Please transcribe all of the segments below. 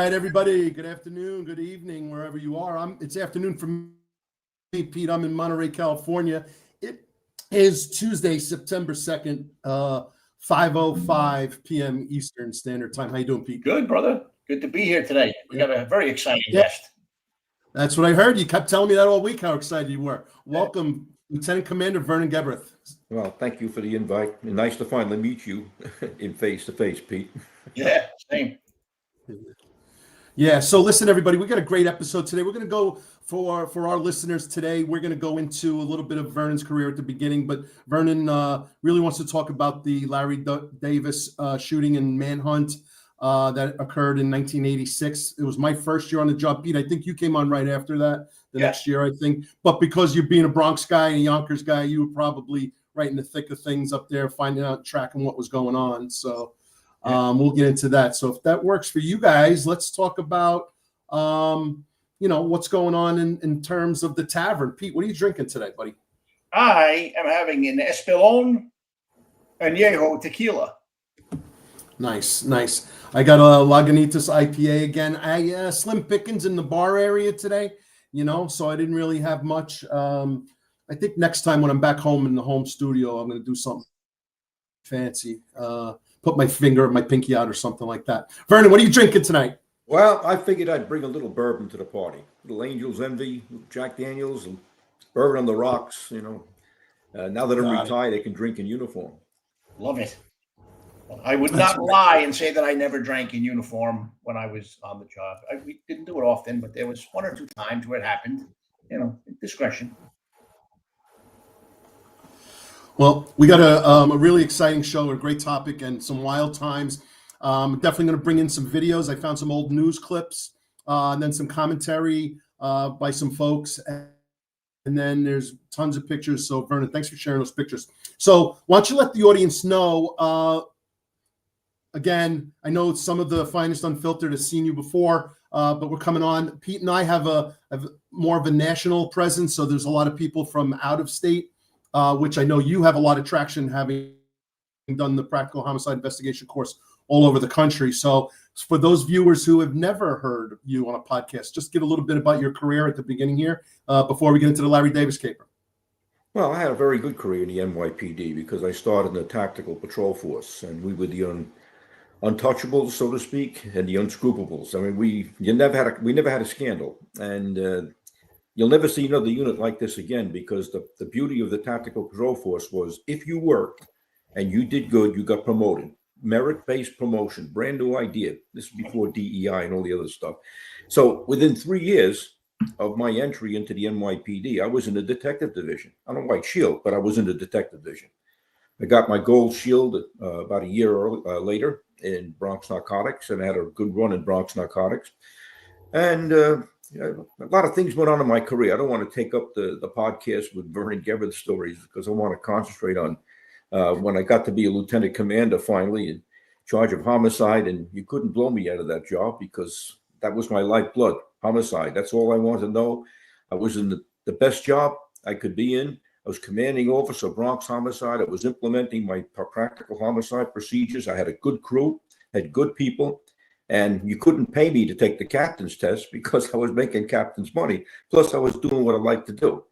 right, everybody. Good afternoon, good evening, wherever you are. It's afternoon for me, Pete. I'm in Monterey, California. It is Tuesday, September 2nd, 5:05 p.m. Eastern Standard Time. How you doing, Pete? Good, brother. Good to be here today. We got a very exciting guest. That's what I heard. You kept telling me that all week, how excited you were. Welcome, Lieutenant Commander Vernon Geberth. Well, thank you for the invite. Nice to finally meet you in face-to-face, Pete. Yeah, same. Yeah, so listen, everybody, we got a great episode today. We're going to go for our listeners today. We're going to go into a little bit of Vernon's career at the beginning, but Vernon really wants to talk about the Larry Davis shooting in Manhunt that occurred in 1986. It was my first year on the job. Pete, I think you came on right after that, next year, I think. But because you're being a Bronx guy and a Yonkers guy, you were probably right in the thick of things up there, finding out, tracking what was going on. So we'll get into that. So if that works for you guys, let's talk about, what's going on in terms of the Tavern. Pete, what are you drinking today, buddy? I am having an Espolón Añejo tequila. Nice. I got a Lagunitas IPA again. I slim pickings in the bar area today, so I didn't really have much. I think next time when I'm back home in the home studio, I'm going to do something fancy. Put my pinky out or something like that. Vernon, what are you drinking tonight? Well, I figured I'd bring a little bourbon to the party. A little Angel's Envy, Jack Daniels, and bourbon on the rocks, Now that I'm retired, I can drink in uniform. Love it. I would not lie and say that I never drank in uniform when I was on the job. We didn't do it often, but there was one or two times where it happened. Discretion. Well, we got a really exciting show, a great topic, and some wild times. Definitely going to bring in some videos. I found some old news clips, and then some commentary by some folks. And then there's tons of pictures. So, Vernon, thanks for sharing those pictures. So why don't you let the audience know, again, I know some of the Finest Unfiltered has seen you before, but we're coming on. Pete and I have more of a national presence, so there's a lot of people from out of state, which I know you have a lot of traction having done the Practical Homicide Investigation course all over the country. So for those viewers who have never heard you on a podcast, just give a little bit about your career at the beginning here before we get into the Larry Davis caper. Well, I had a very good career in the NYPD because I started in the Tactical Patrol Force, and we were the untouchables, so to speak, and the unscrupables. I mean, we never had a scandal, and you'll never see another unit like this again, because the beauty of the Tactical Patrol Force was if you worked and you did good, you got promoted. Merit-based promotion, brand new idea. This is before DEI and all the other stuff. So within 3 years of my entry into the NYPD, I was in the detective division. I don't white shield, but I was in the detective division. I got my gold shield about a year later in Bronx Narcotics, and I had a good run in Bronx Narcotics. And a lot of things went on in my career. I don't want to take up the podcast with Vernon Geberth stories because I want to concentrate on when I got to be a lieutenant commander finally in charge of homicide, and you couldn't blow me out of that job because that was my lifeblood, homicide. That's all I wanted to know. I was in the best job I could be in. I was commanding officer of Bronx Homicide. I was implementing my practical homicide procedures. I had a good crew, had good people, and you couldn't pay me to take the captain's test because I was making captain's money. Plus, I was doing what I liked to do.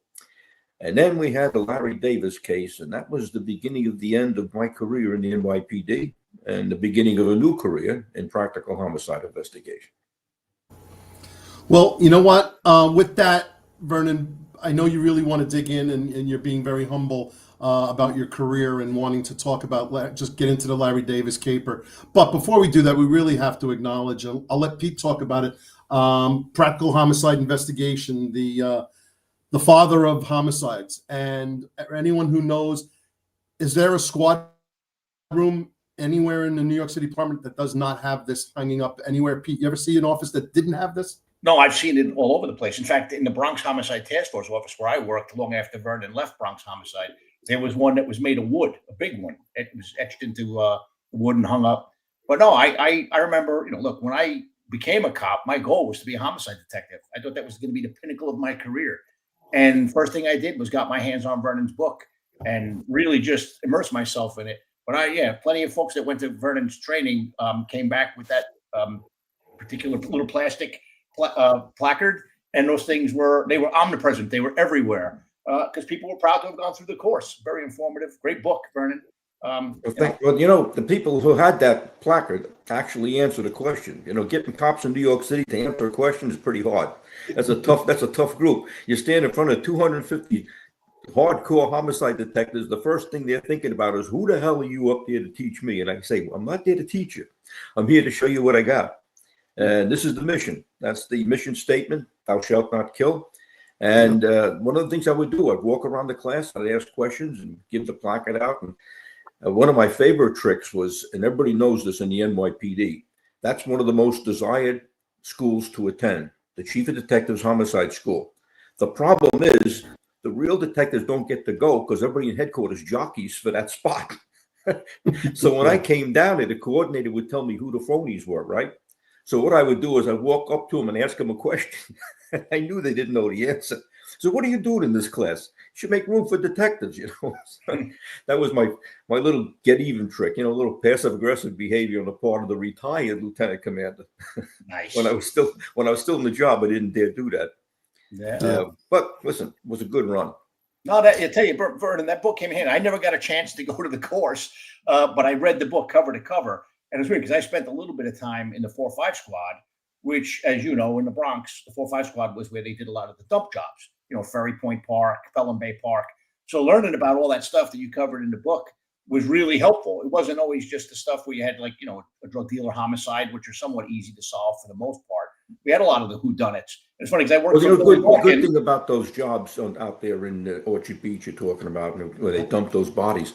And then we had the Larry Davis case, and that was the beginning of the end of my career in the NYPD and the beginning of a new career in Practical Homicide Investigation. Well, you know what? With that, Vernon, I know you really want to dig in, and you're being very humble about your career and wanting to talk about, just get into the Larry Davis caper. But before we do that, we really have to acknowledge, I'll let Pete talk about it, Practical Homicide Investigation, the father of homicides. And anyone who knows, is there a squad room anywhere in the New York City Department that does not have this hanging up anywhere? Pete, you ever see an office that didn't have this? No, I've seen it all over the place. In fact, in the Bronx Homicide Task Force office where I worked long after Vernon left Bronx Homicide, there was one that was made of wood, a big one. It was etched into wood and hung up. But no, I remember, look, when I became a cop, my goal was to be a homicide detective. I thought that was going to be the pinnacle of my career. And first thing I did was got my hands on Vernon's book and really just immerse myself in it. But plenty of folks that went to Vernon's training came back with that particular little plastic placard, and those things were omnipresent. They were everywhere because people were proud to have gone through the course. Very informative, great book, Vernon. The people who had that placard actually answered a question. Getting cops in New York City to answer a question is pretty hard. That's a tough group. You stand in front of 250 hardcore homicide detectives. The first thing they're thinking about is, who the hell are you up there to teach me? And I say, well, I'm not there to teach you. I'm here to show you what I got. And this is the mission. That's the mission statement. Thou shalt not kill. And one of the things I would do, I'd walk around the class, I'd ask questions and give the placard out. And one of my favorite tricks was, and everybody knows this in the NYPD, that's one of the most desired schools to attend, the Chief of Detectives Homicide School. The problem is the real detectives don't get to go because everybody in headquarters jockeys for that spot. So when I came down there, the coordinator would tell me who the phonies were, right? So what I would do is I'd walk up to them and ask them a question. I knew they didn't know the answer. So what are you doing in this class? You should make room for detectives, So that was my little get even trick, a little passive aggressive behavior on the part of the retired lieutenant commander. Nice. When I was still in the job, I didn't dare do that. Yeah. But listen, it was a good run. No, I tell you, Vernon, that book came in handy. I never got a chance to go to the course, but I read the book cover to cover. And it's weird because I spent a little bit of time in the 4-5 squad, which, as you know, in the Bronx, the 4-5 squad was where they did a lot of the dump jobs, Ferry Point Park, Pelham Bay Park. So learning about all that stuff that you covered in the book was really helpful. It wasn't always just the stuff where you had a drug dealer homicide, which are somewhat easy to solve for the most part. We had a lot of the whodunits. It's funny because I worked the good thing about those jobs out there in Orchard Beach you're talking about, where they dumped those bodies,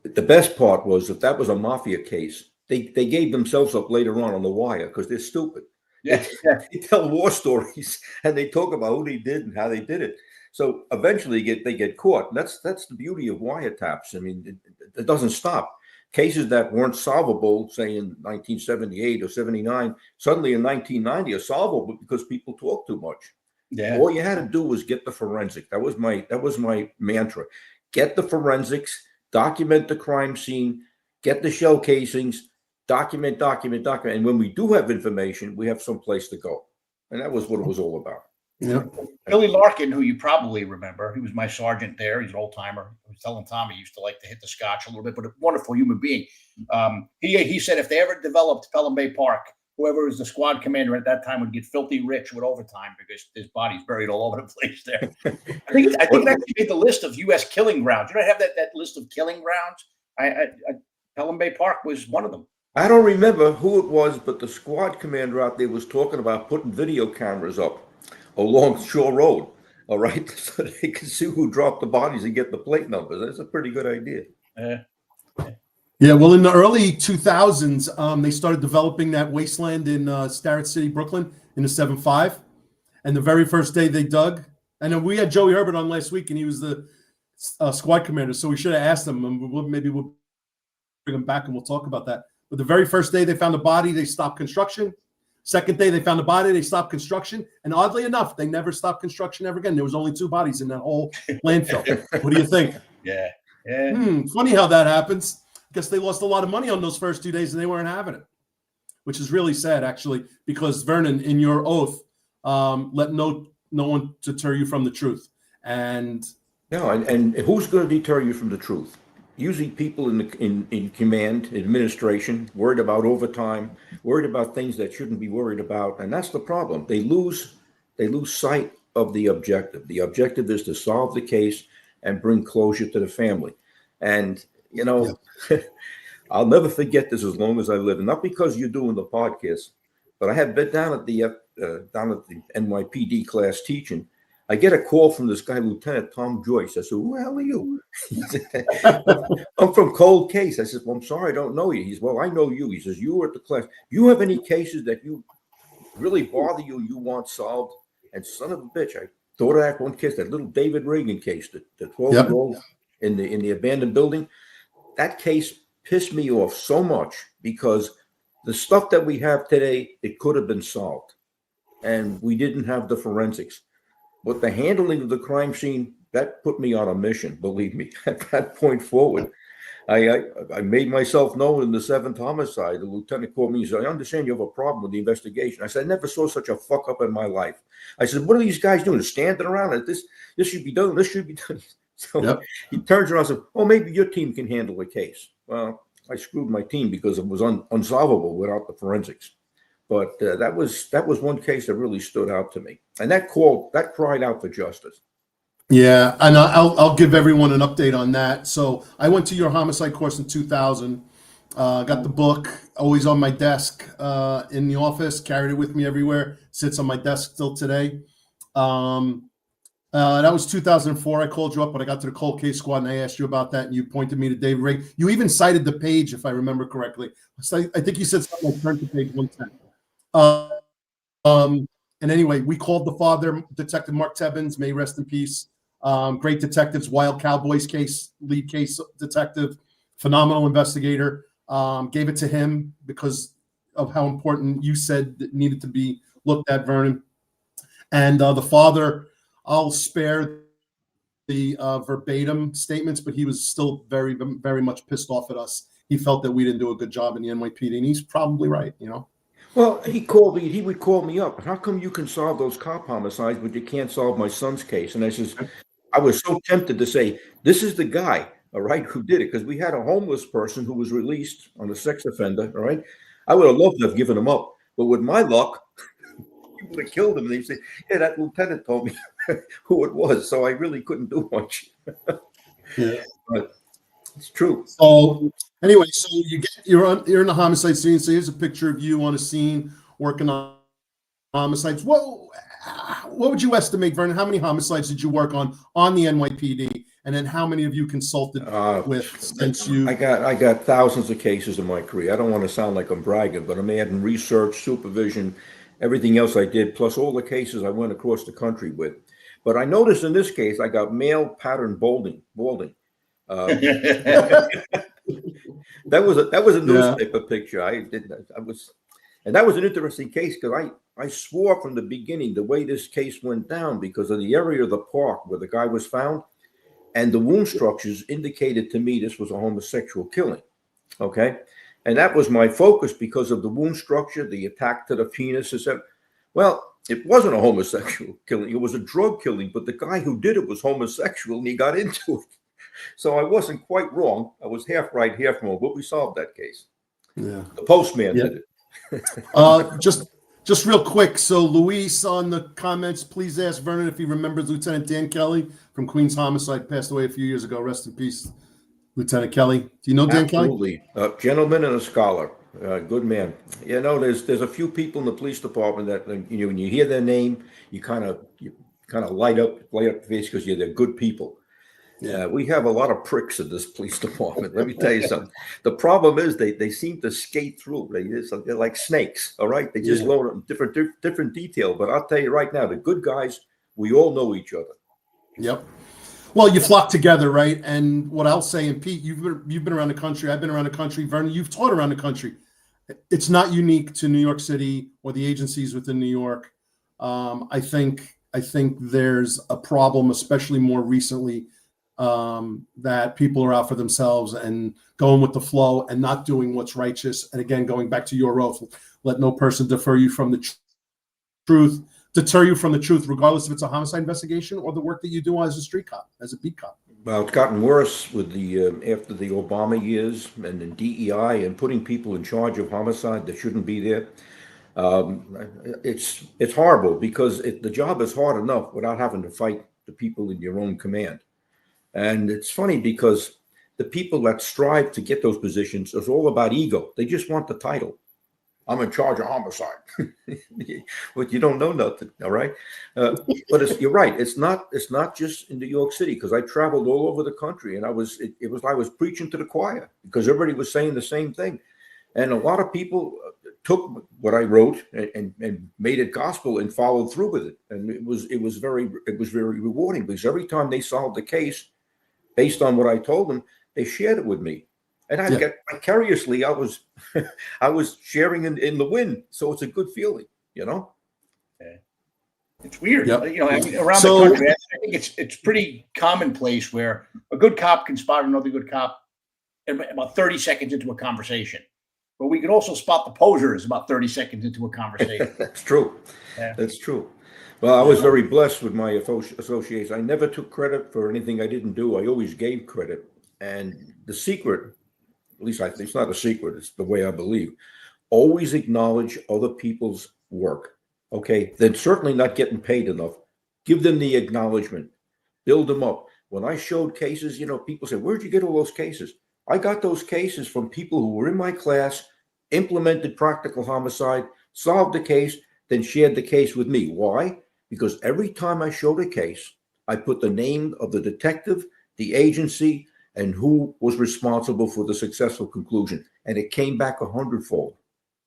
the best part was that was a mafia case. They gave themselves up later on the wire because they're stupid. Yeah. They tell war stories and they talk about who they did and how they did it. So eventually they get caught. And that's the beauty of wiretaps. I mean, it doesn't stop. Cases that weren't solvable, say in 1978 or 79, suddenly in 1990 are solvable because people talk too much. Yeah. All you had to do was get the forensic. That was my mantra. Get the forensics, document the crime scene, get the shell casings, document. And when we do have information, we have some place to go. And that was what it was all about. Yeah. Billy Larkin, who you probably remember, he was my sergeant there. He's an old timer. I was telling Tom he used to like to hit the scotch a little bit, but a wonderful human being. He said if they ever developed Pelham Bay Park, whoever was the squad commander at that time would get filthy rich with overtime because his body's buried all over the place there. I think it actually made the list of U.S. killing grounds. You know, I have that list of killing grounds. Pelham Bay Park was one of them. I don't remember who it was, but the squad commander out there was talking about putting video cameras up along Shore Road, all right, so they can see who dropped the bodies and get the plate numbers. That's a pretty good idea. Yeah, well, in the early 2000s, they started developing that wasteland in Starrett City, Brooklyn, in the 7-5. And the very first day they dug, and we had Joey Herbert on last week, and he was the squad commander, so we should have asked him, and maybe we'll bring him back and we'll talk about that. But the very first day they found a body, they stopped construction. Second day they found a body, they stopped construction. And oddly enough, they never stopped construction ever again. There was only 2 bodies in that whole landfill. What do you think? Yeah. Funny how that happens. I guess they lost a lot of money on those first 2 days and they weren't having it, which is really sad, actually, because Vernon, in your oath, let no one deter you from the truth. And who's going to deter you from the truth? Usually people in command, administration, worried about overtime, worried about things that shouldn't be worried about. And that's the problem. They lose sight of the objective. The objective is to solve the case and bring closure to the family. And, I'll never forget this as long as I live. And not because you're doing the podcast, but I had been down at the NYPD class teaching. I get a call from this guy, Lieutenant Tom Joyce. I said, who the hell are you? He said, I'm from Cold Case. I said, well, I'm sorry, I don't know you. He says, well, I know you. He says, you were at the class. You have any cases that you really bother you want solved? And son of a bitch, I thought of that one case, that little David Reagan case, the 12-year-old in the abandoned building. That case pissed me off so much because the stuff that we have today, it could have been solved. And we didn't have the forensics. But the handling of the crime scene, that put me on a mission, believe me, at that point forward. I made myself known in the 7th homicide. The lieutenant called me and said, I understand you have a problem with the investigation. I said, I never saw such a fuck up in my life. I said, what are these guys doing? Standing around? This should be done. This should be done. So he turns around and says, oh, maybe your team can handle the case. Well, I screwed my team because it was unsolvable without the forensics. But that was one case that really stood out to me. And that cried out for justice. Yeah, and I'll give everyone an update on that. So I went to your homicide course in 2000. Got the book, always on my desk in the office. Carried it with me everywhere. Sits on my desk still today. That was 2004. I called you up when I got to the cold case squad, and I asked you about that, and you pointed me to David Ray. You even cited the page, if I remember correctly. So I think you said something like turn to page 110. And anyway, we called the father, Detective Mark Tebbins, may rest in peace. Great detectives, Wild Cowboys case, lead case detective, phenomenal investigator. Gave it to him because of how important you said it needed to be looked at, Vernon. And the father, I'll spare the verbatim statements, but he was still very, very much pissed off at us. He felt that we didn't do a good job in the NYPD, and he's probably right, you know. Well, he would call me up. How come you can solve those cop homicides, but you can't solve my son's case? And I was so tempted to say, this is the guy, all right, who did it. Because we had a homeless person who was released on a sex offender, all right. I would have loved to have given him up. But with my luck, he would have killed him. And they'd say, yeah, that lieutenant told me who it was. So I really couldn't do much. Yeah. But it's true. So anyway, so you're in the homicide scene. So here's a picture of you on a scene working on homicides. What would you estimate, Vernon? How many homicides did you work on the NYPD? And then how many of you consulted with since you? I got thousands of cases in my career. I don't want to sound like I'm bragging, but I'm adding research, supervision, everything else I did, plus all the cases I went across the country with. But I noticed in this case, I got male pattern balding. That was a newspaper picture. And that was an interesting case because I swore from the beginning the way this case went down because of the area of the park where the guy was found, and the wound structures indicated to me this was a homosexual killing. Okay, and that was my focus because of the wound structure, the attack to the penis. Well, it wasn't a homosexual killing; it was a drug killing. But the guy who did it was homosexual, and he got into it. So I wasn't quite wrong. I was half right, half wrong, but we solved that case. Yeah. The postman did it. Just real quick. So Luis on the comments, please ask Vernon if he remembers Lieutenant Dan Kelly from Queens Homicide, passed away a few years ago. Rest in peace, Lieutenant Kelly. Do you know Dan Kelly? Absolutely. A gentleman and a scholar. Good man. You know, there's a few people in the police department that when you hear their name, you kind of light up the face because they're good people. Yeah, we have a lot of pricks in this police department. Let me tell you something. The problem is they seem to skate through. They're like snakes. All right, they just load up different detail. But I'll tell you right now, the good guys, we all know each other. Yep. Well, you flock together, right? And what I'll say, and Pete, you've been around the country. I've been around the country. Vernon, you've taught around the country. It's not unique to New York City or the agencies within New York. I think there's a problem, especially more recently, that people are out for themselves and going with the flow and not doing what's righteous. And again, going back to your oath, let no person deter you from the truth, regardless if it's a homicide investigation or the work that you do as a street cop, as a beat cop. Well, it's gotten worse with the after the Obama years and the DEI and putting people in charge of homicide that shouldn't be there. It's horrible because the job is hard enough without having to fight the people in your own command. And it's funny because the people that strive to get those positions is all about ego. They just want the title. I'm in charge of homicide. But you don't know nothing, all right? But you're right. It's not just in New York City because I traveled all over the country and I was preaching to the choir because everybody was saying the same thing. And a lot of people took what I wrote and made it gospel and followed through with it. And it was very rewarding because every time they solved the case, based on what I told them, they shared it with me, and I get vicariously. I was sharing in the win, so it's a good feeling, you know. Yeah. It's weird, Yep. I mean, around the country. I think it's pretty commonplace where a good cop can spot another good cop about 30 seconds into a conversation. But we could also spot the posers about 30 seconds into a conversation. That's true. Yeah. That's true. Well, I was very blessed with my associates. I never took credit for anything I didn't do. I always gave credit. And the secret, at least it's not a secret, it's the way I believe, always acknowledge other people's work. Okay? They're certainly not getting paid enough. Give them the acknowledgement. Build them up. When I showed cases, people say, where'd you get all those cases? I got those cases from people who were in my class, implemented practical homicide, solved the case, then shared the case with me. Why? Because every time I showed a case, I put the name of the detective, the agency, and who was responsible for the successful conclusion. And it came back 100-fold.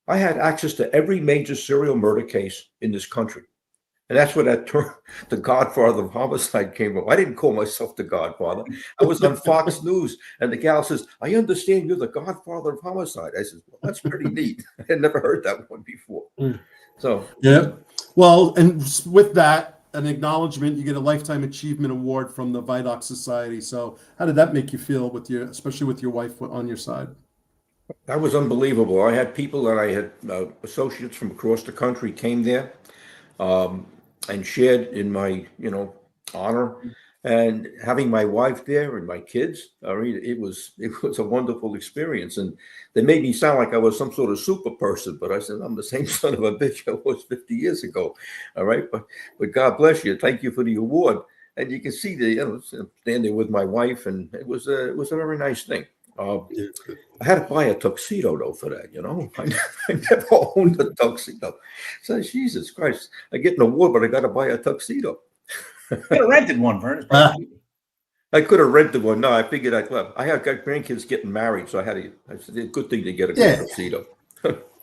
I had access to every major serial murder case in this country. And that's where that term, the Godfather of Homicide, came from. I didn't call myself the Godfather. I was on Fox News, and the gal says, I understand you're the Godfather of Homicide. I said, well, that's pretty neat. I had never heard that one before. So, yeah. Well, and with that, an acknowledgement, you get a Lifetime Achievement Award from the Vidoc Society. So how did that make you feel especially with your wife on your side? that was unbelievable. I had people that I had, associates from across the country came there. And shared in my, honor, and having my wife there and my kids. I mean, it was a wonderful experience, and they made me sound like I was some sort of super person. But I said, I'm the same son of a bitch I was 50 years ago. All right, but God bless you. Thank you for the award. And you can see standing with my wife, and it was a very nice thing. I had to buy a tuxedo though for that, I never owned a tuxedo. So Jesus Christ, I get an award, but I got to buy a tuxedo. You could have rented one, Vernon. I could have rented one. No, I figured I got grandkids getting married, so it's a good thing to get a good tuxedo.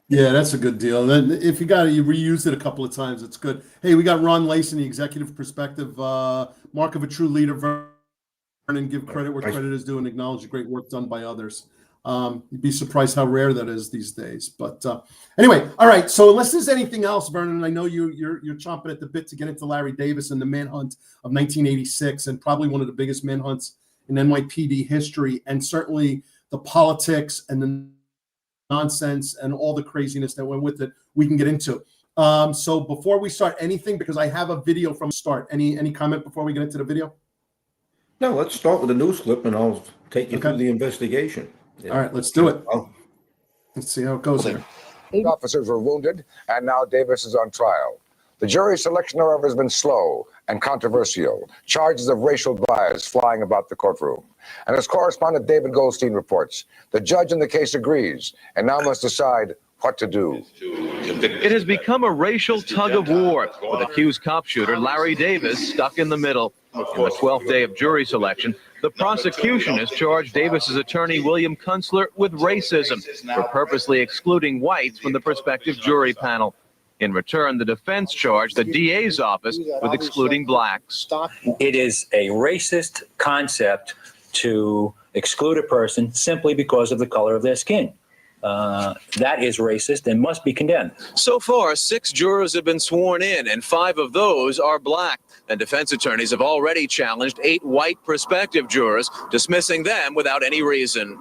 Yeah, that's a good deal. And then if you got it, you reuse it a couple of times. It's good. Hey, we got Ron Layson, the executive perspective, mark of a true leader, Vernon, give credit where credit is due and acknowledge the great work done by others. You'd be surprised how rare that is these days. But anyway, all right. So unless there's anything else, Vernon, I know you're chomping at the bit to get into Larry Davis and the manhunt of 1986, and probably one of the biggest manhunts in NYPD history, and certainly the politics and the nonsense and all the craziness that went with it, we can get into. So before we start anything, because I have a video from start, any comment before we get into the video? No, let's start with a news clip, and I'll take you through the investigation. Yeah. All right, let's do it. Let's see how it goes here. 8 officers were wounded, and now Davis is on trial. The jury selection, however, has been slow and controversial. Charges of racial bias flying about the courtroom. And as correspondent David Goldstein reports, the judge in the case agrees and now must decide what to do. It has become a racial tug-of-war, with accused cop shooter Larry Davis stuck in the middle. In the 12th day of jury selection, the prosecution has charged Davis's attorney William Kunstler with racism for purposely excluding whites from the prospective jury panel. In return, the defense charged the DA's office with excluding blacks. It is a racist concept to exclude a person simply because of the color of their skin. That is racist and must be condemned. So far, 6 jurors have been sworn in, and 5 of those are black. And defense attorneys have already challenged 8 white prospective jurors, dismissing them without any reason.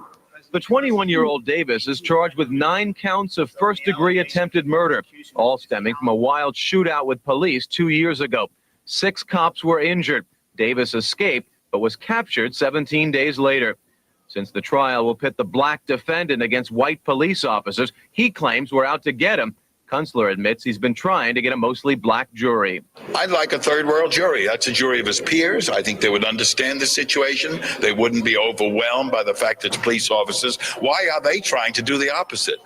The 21-year-old Davis is charged with 9 counts of first-degree attempted murder, all stemming from a wild shootout with police 2 years ago. 6 cops were injured. Davis escaped, but was captured 17 days later. Since the trial will pit the black defendant against white police officers he claims were out to get him, Kunstler admits he's been trying to get a mostly black jury. I'd like a third world jury. That's a jury of his peers. I think they would understand the situation. They wouldn't be overwhelmed by the fact that it's police officers. Why are they trying to do the opposite?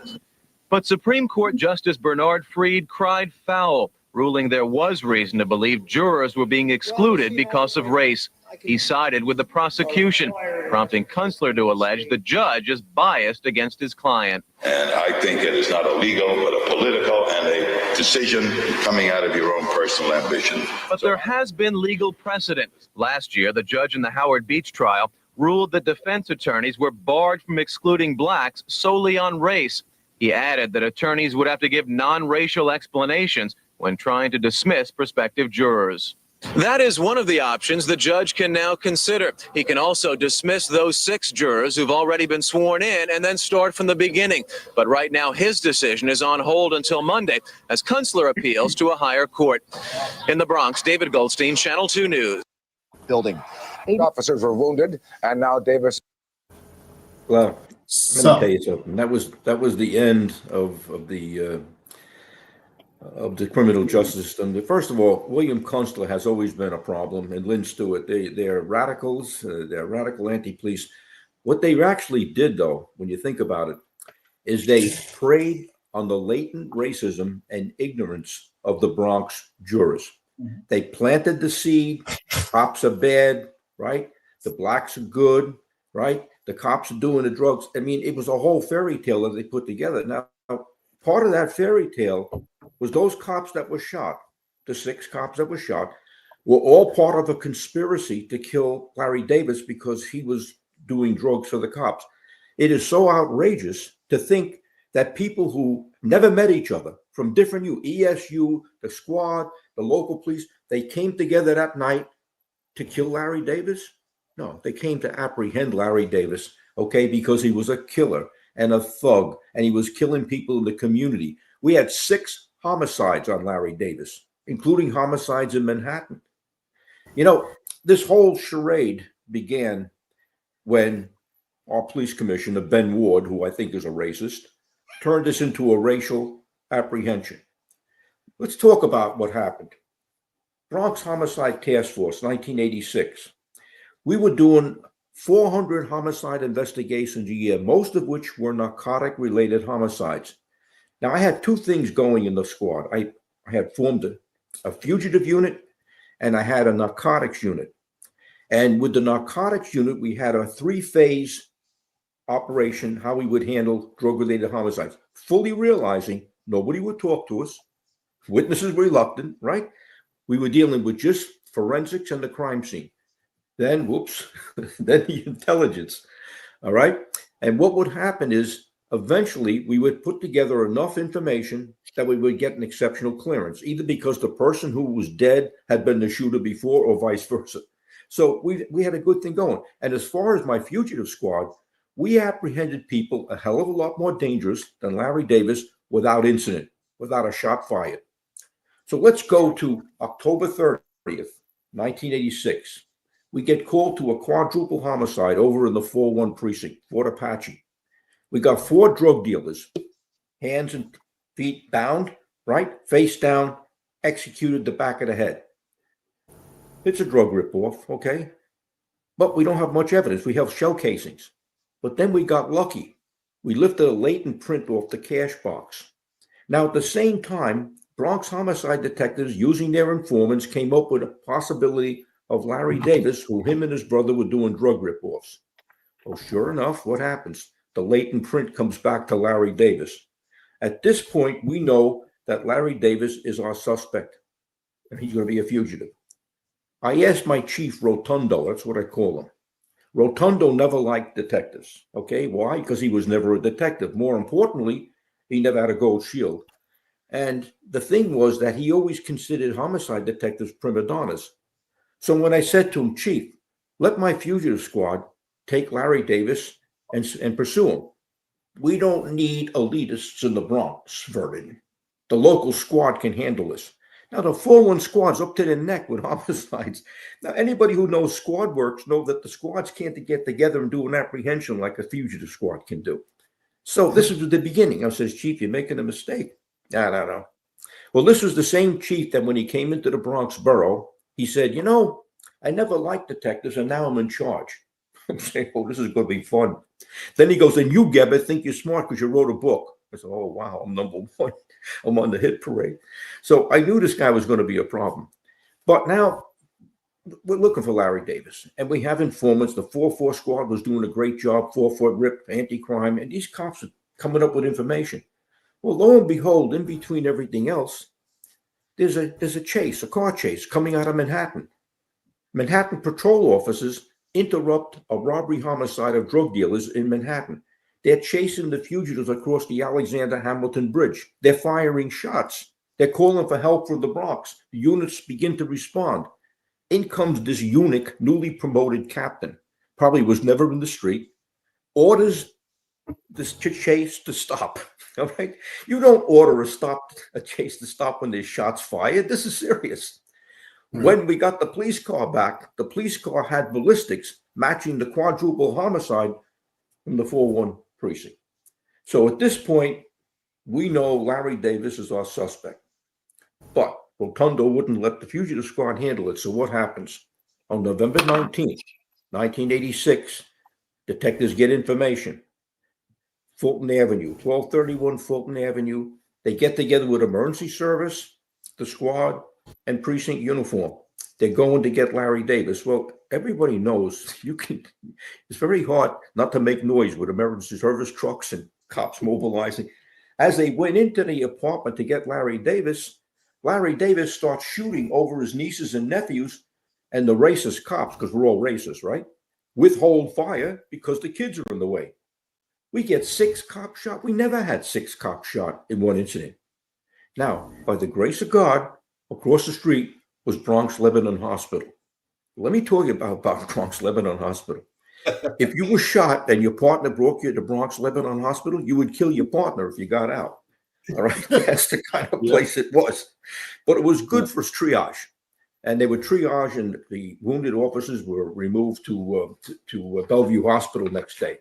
But Supreme Court Justice Bernard Freed cried foul, ruling there was reason to believe jurors were being excluded because of race. He sided with the prosecution, prompting Kunstler to allege the judge is biased against his client. And I think it is not a legal, but a political and a decision coming out of your own personal ambition. But there has been legal precedent. Last year, the judge in the Howard Beach trial ruled that defense attorneys were barred from excluding blacks solely on race. He added that attorneys would have to give non-racial explanations when trying to dismiss prospective jurors. That is one of the options the judge can now consider. He can also dismiss those 6 jurors who've already been sworn in and then start from the beginning. But right now, his decision is on hold until Monday as Kunstler appeals to a higher court. In the Bronx, David Goldstein, Channel 2 News. Building. 8 officers were wounded, and now Davis. Well, let So, me tell you something. That was the end of the criminal justice system. First of all, William Kunstler has always been a problem, and Lynn Stewart. They're radicals. They're radical anti-police. What they actually did, though, when you think about it, is they preyed on the latent racism and ignorance of the Bronx jurors. They planted the seed. Cops are bad, right? The blacks are good, right? The cops are doing the drugs. I mean, it was a whole fairy tale that they put together. Now, part of that fairy tale was those cops that were shot, the 6 cops that were shot, were all part of a conspiracy to kill Larry Davis because he was doing drugs for the cops. It is so outrageous to think that people who never met each other from different ESU, the squad, the local police, they came together that night to kill Larry Davis? No, they came to apprehend Larry Davis, okay, because he was a killer and a thug, and he was killing people in the community. We had 6 homicides on Larry Davis, including homicides in Manhattan. You know, this whole charade began when our police commissioner, Ben Ward, who I think is a racist, turned this into a racial apprehension. Let's talk about what happened. Bronx Homicide Task Force, 1986. We were doing 400 homicide investigations a year, most of which were narcotic-related homicides. Now, I had 2 things going in the squad. I had formed a fugitive unit, and I had a narcotics unit. And with the narcotics unit, we had a 3-phase operation, how we would handle drug-related homicides, fully realizing nobody would talk to us. Witnesses were reluctant, right? We were dealing with just forensics and the crime scene. Then, whoops, then the intelligence, all right? And what would happen is eventually we would put together enough information that we would get an exceptional clearance, either because the person who was dead had been the shooter before or vice versa. So we had a good thing going. And as far as my fugitive squad, we apprehended people a hell of a lot more dangerous than Larry Davis without incident, without a shot fired. So let's go to October 30th, 1986. We get called to a quadruple homicide over in the 4-1 precinct, Fort Apache. We got 4 drug dealers, hands and feet bound, right? Face down, executed the back of the head. It's a drug ripoff, okay? But we don't have much evidence. We have shell casings. But then we got lucky. We lifted a latent print off the cash box. Now, at the same time, Bronx homicide detectives, using their informants, came up with a possibility of Larry Davis, who him and his brother were doing drug ripoffs. Well, sure enough, what happens? The latent print comes back to Larry Davis. At this point, we know that Larry Davis is our suspect, and he's going to be a fugitive. I asked my chief, Rotundo, that's what I call him. Rotundo never liked detectives, okay? Why? Because he was never a detective. More importantly, he never had a gold shield. And the thing was that he always considered homicide detectives prima donnas. So when I said to him, Chief, let my fugitive squad take Larry Davis and pursue him. We don't need elitists in the Bronx, Vernon. The local squad can handle this. Now, the 4-1 squad's up to their neck with homicides. Now, anybody who knows squad works know that the squads can't get together and do an apprehension like a fugitive squad can do. So this is the beginning. I says, Chief, you're making a mistake. No. Well, this was the same chief that when he came into the Bronx borough, he said, you know, I never liked detectives, and now I'm in charge. I'm saying, oh, this is going to be fun. Then he goes, and you, Geberth, think you're smart because you wrote a book. I said, oh, wow, I'm number 1. I'm on the hit parade. So I knew this guy was going to be a problem. But now we're looking for Larry Davis, and we have informants. The 4-4 squad was doing a great job, 4-4 RIP, anti-crime, and these cops are coming up with information. Well, lo and behold, in between everything else, there's a chase, a car chase coming out of Manhattan. Manhattan patrol officers interrupt a robbery homicide of drug dealers in Manhattan. They're chasing the fugitives across the Alexander Hamilton Bridge. They're firing shots. They're calling for help from the Bronx. The units begin to respond. In comes this eunuch, newly promoted captain, probably was never in the street, orders this chase to stop. All right. You don't order a chase to stop when there's shots fired. This is serious. When we got the police car back, the police car had ballistics matching the quadruple homicide from the 4-1 precinct. So at this point, we know Larry Davis is our suspect. But Rotundo wouldn't let the fugitive squad handle it. So what happens? On November 19th, 1986, detectives get information. Fulton Avenue, 1231 Fulton Avenue. They get together with emergency service, the squad, and precinct uniform. They're going to get Larry Davis. Well, everybody knows it's very hard not to make noise with emergency service trucks and cops mobilizing. As they went into the apartment to get Larry Davis starts shooting over his nieces and nephews and the racist cops, because we're all racist, right? Withhold fire because the kids are in the way. We get 6 cops shot. We never had 6 cops shot in one incident. Now, by the grace of God, across the street was Bronx Lebanon Hospital. Let me tell you about Bronx Lebanon Hospital. If you were shot and your partner brought you to Bronx Lebanon Hospital, you would kill your partner if you got out. All right, that's the kind of place it was. But it was good for triage. And they would triage, and the wounded officers were removed to Bellevue Hospital next day.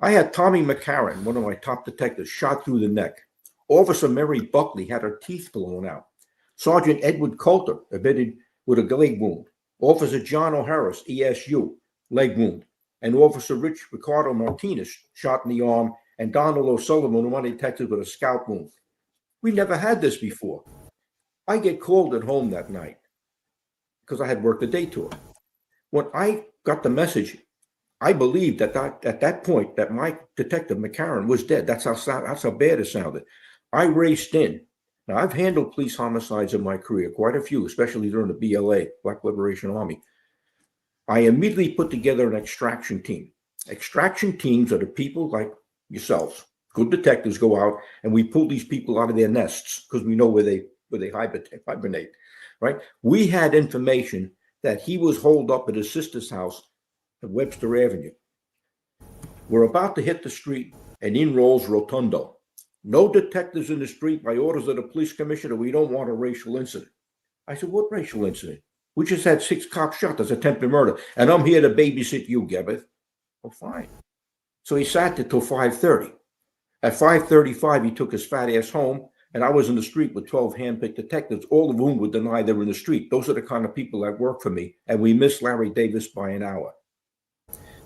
I had Tommy McCarran, one of my top detectives, shot through the neck. Officer Mary Buckley had her teeth blown out. Sergeant Edward Coulter admitted with a leg wound. Officer John O'Harris, ESU, leg wound. And Officer Ricardo Martinez shot in the arm, and Donald O'Sullivan, one detective, with a scalp wound. We never had this before. I get called at home that night because I had worked the day tour. When I got the message, I believed at that point that my detective McCarran was dead. That's how bad it sounded. I raced in. Now, I've handled police homicides in my career, quite a few, especially during the BLA, Black Liberation Army. I immediately put together an extraction team. Extraction teams are the people like yourselves, good detectives, go out and we pull these people out of their nests because we know where they hibernate, right? We had information that he was holed up at his sister's house at Webster Avenue. We're about to hit the street and in rolls Rotundo. No detectives in the street by orders of the police commissioner. We don't want a racial incident. I said, what racial incident? We just had 6 cops shot. That's attempted murder. And I'm here to babysit you, Gerberth. Oh, fine. So he sat there till 5:30. At 5:35, he took his fat ass home, and I was in the street with 12 handpicked detectives, all of whom would deny they were in the street. Those are the kind of people that work for me, and we missed Larry Davis by an hour.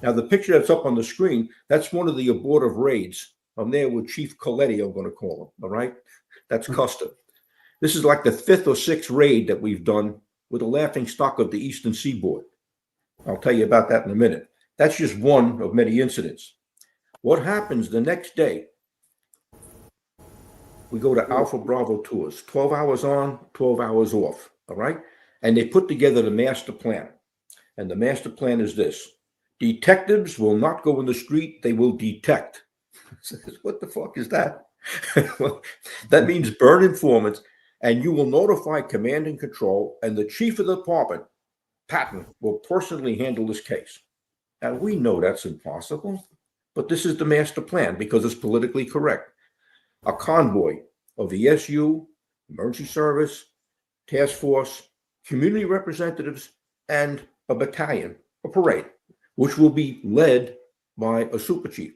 Now, the picture that's up on the screen, that's one of the abortive raids. I'm there with Chief Coletti, I'm going to call him, all right? That's custom. This is like the 5th or 6th raid that we've done with the laughing stock of the Eastern Seaboard. I'll tell you about that in a minute. That's just one of many incidents. What happens the next day? We go to Alpha Bravo tours, 12 hours on, 12 hours off, all right? And they put together the master plan. And the master plan is this. Detectives will not go in the street, they will detect. What the fuck is that? Well, that means burn informants, and you will notify command and control, and the chief of the department, Patton, will personally handle this case. Now, we know that's impossible, but this is the master plan because it's politically correct. A convoy of the SU, emergency service, task force, community representatives, and a battalion, a parade, which will be led by a super chief.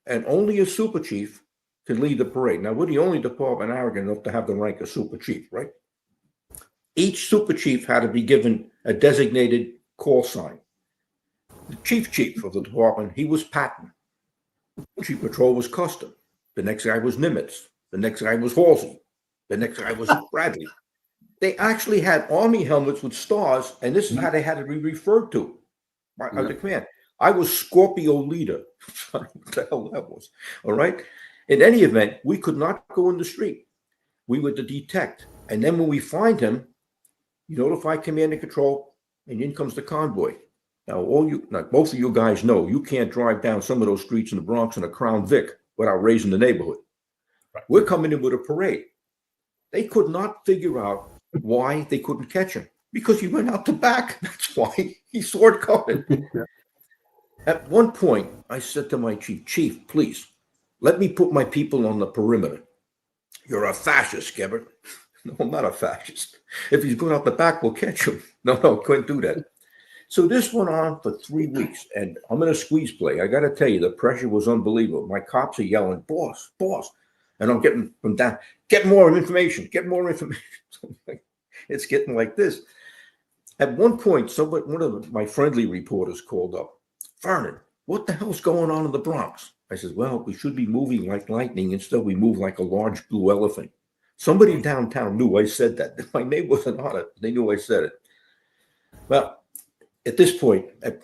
And only a super chief can lead the parade. Now, we're the only department arrogant enough to have the rank of super chief, right? Each super chief had to be given a designated call sign. The chief of the department, he was Patton. Chief patrol was Custom. The next guy was Nimitz. The next guy was Halsey. The next guy was Bradley. They actually had army helmets with stars, and this is how they had to be referred to by the command. I was Scorpio leader. What the hell that was? All right. In any event, we could not go in the street. We were to detect. And then when we find him, you notify command and control, and in comes the convoy. Now, both of you guys know you can't drive down some of those streets in the Bronx in a Crown Vic without raising the neighborhood. Right. We're coming in with a parade. They could not figure out why they couldn't catch him. Because he went out the back. That's why he saw it coming. At one point, I said to my chief, please, let me put my people on the perimeter. You're a fascist, Geberth. No, I'm not a fascist. If he's going out the back, we'll catch him. No, couldn't do that. So this went on for 3 weeks, and I'm in a squeeze play. I got to tell you, the pressure was unbelievable. My cops are yelling, boss, boss. And I'm getting from down, get more information, get more information. It's getting like this. At one point, one of my friendly reporters called up, Vernon, what the hell's going on in the Bronx? I said, well, we should be moving like lightning. Instead, we move like a large blue elephant. Somebody downtown knew I said that. My name wasn't on it. They knew I said it. Well, at this point, at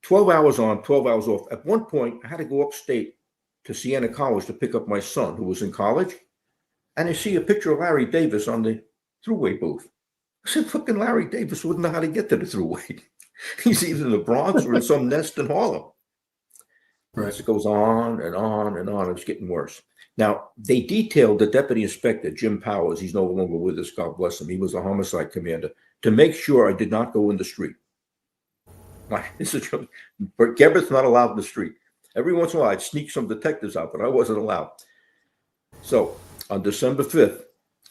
12 hours on, 12 hours off, at one point, I had to go upstate to Siena College to pick up my son, who was in college. And I see a picture of Larry Davis on the thruway booth. I said, fucking Larry Davis wouldn't know how to get to the thruway. He's either in the Bronx or in some nest in Harlem. Right. It goes on and on and on. It's getting worse. Now, they detailed the deputy inspector, Jim Powers. He's no longer with us, God bless him. He was a homicide commander, to make sure I did not go in the street. This is but Geberth's not allowed in the street. Every once in a while, I'd sneak some detectives out, but I wasn't allowed. So on December 5th,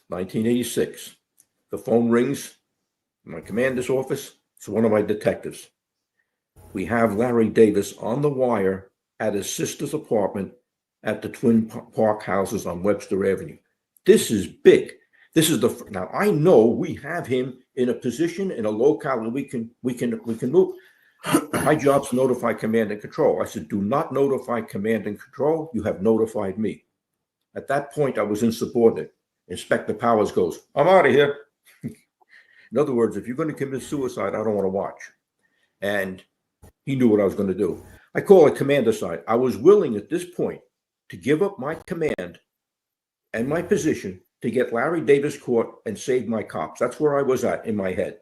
1986, the phone rings in my commander's office. It's one of my detectives. We have Larry Davis on the wire at his sister's apartment at the Twin Park houses on Webster Avenue. This is big. This is now I know we have him in a position in a locale and we can move. My job's to notify command and control. I said, do not notify command and control. You have notified me. At that point, I was insubordinate. Inspector Powers goes, I'm out of here. In other words, if you're going to commit suicide, I don't want to watch. And he knew what I was going to do. I call it commander side. I was willing at this point to give up my command and my position to get Larry Davis caught and save my cops. That's where I was at in my head.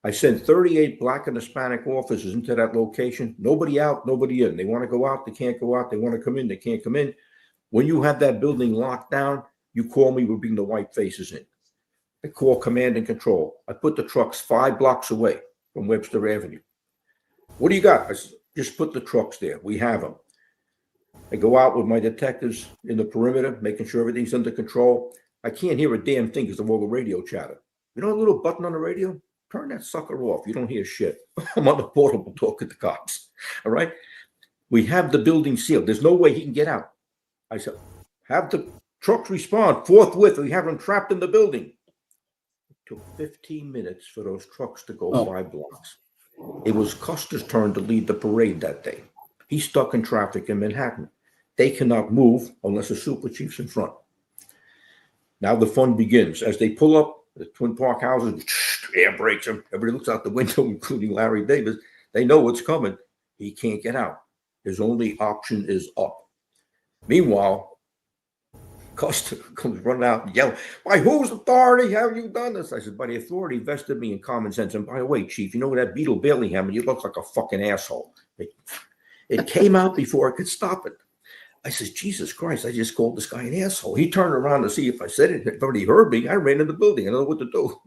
I sent 38 Black and Hispanic officers into that location. Nobody out, nobody in. They want to go out, they can't go out. They want to come in, they can't come in. When you have that building locked down, you call me, we'll bring the white faces in. I call command and control. I put the trucks 5 blocks away from Webster Avenue. What do you got? I said, just put the trucks there. We have them. I go out with my detectives in the perimeter, making sure everything's under control. I can't hear a damn thing because of all the radio chatter. You know a little button on the radio? Turn that sucker off. You don't hear shit. I'm on the portable talking to cops. All right. We have the building sealed. There's no way he can get out. I said, have the trucks respond forthwith. We have them trapped in the building. It took 15 minutes for those trucks to go 5 blocks. It was Custer's turn to lead the parade that day. He's stuck in traffic in Manhattan. They cannot move unless a super chief's in front. Now the fun begins. As they pull up the Twin Park houses, air brakes them. Everybody looks out the window, including Larry Davis. They know what's coming. He can't get out. His only option is up. Meanwhile, Custer comes running out and yelling, by whose authority have you done this? I said, by the authority vested me in common sense. And by the way, Chief, you know that Beetle Bailey hammer, you look like a fucking asshole. It came out before I could stop it. I says, Jesus Christ, I just called this guy an asshole. He turned around to see if I said it. If already heard me, I ran in the building. I don't know what to do.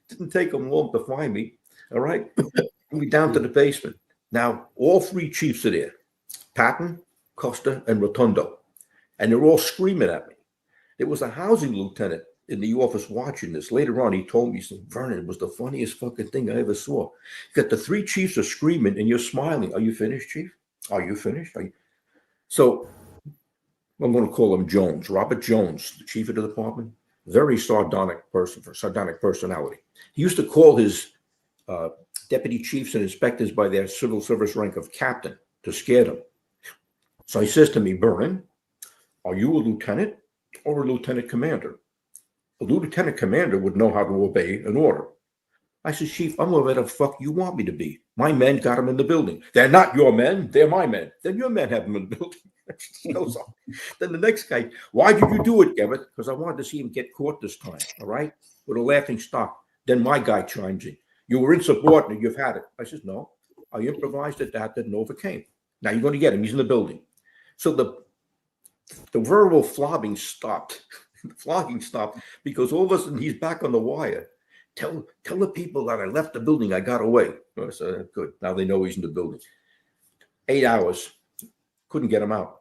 Didn't take him long to find me. All right. We down to the basement. Now, all 3 chiefs are there. Patton, Custer, and Rotundo. And they're all screaming at me. There was a housing lieutenant in the office watching this. Later on, he told me, said, Vernon, it was the funniest fucking thing I ever saw. You got the 3 chiefs are screaming and you're smiling. Are you finished, Chief? Are you finished? So I'm going to call him Jones, Robert Jones, the chief of the department. Very sardonic personality. He used to call his deputy chiefs and inspectors by their civil service rank of captain to scare them. So he says to me, Vernon, are you a lieutenant or a lieutenant commander? A lieutenant commander would know how to obey an order. I said, Chief, I'm whatever the fuck you want me to be. My men got them in the building. They're not your men. They're my men. Then your men have them in the building. Then the next guy, why did you do it, Geberth? Because I wanted to see him get caught this time, all right? With a laughing stock. Then my guy chimes in. You were insubordinate. You've had it. I said, no. I improvised at that and overcame. Now you're going to get him. He's in the building. So the verbal flogging stopped. The flogging stopped because all of a sudden he's back on the wire. tell the people that I left the building, I got away. I said, good. Now they know he's in the building. 8 hours, couldn't get him out.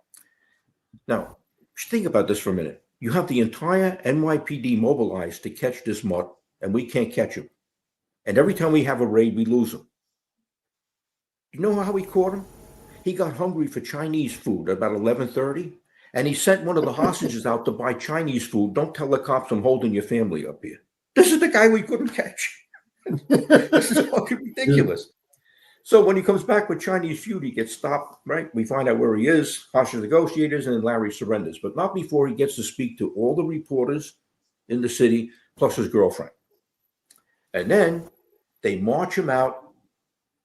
Now, think about this for a minute. You have the entire NYPD mobilized to catch this mutt, and we can't catch him. And every time we have a raid, we lose him. You know how we caught him? He got hungry for Chinese food at about 11:30, and he sent one of the hostages out to buy Chinese food. Don't tell the cops I'm holding your family up here. This is the guy we couldn't catch. This is fucking ridiculous. So when he comes back with Chinese food, he gets stopped, right? We find out where he is, hostage negotiators, and then Larry surrenders. But not before he gets to speak to all the reporters in the city, plus his girlfriend. And then they march him out,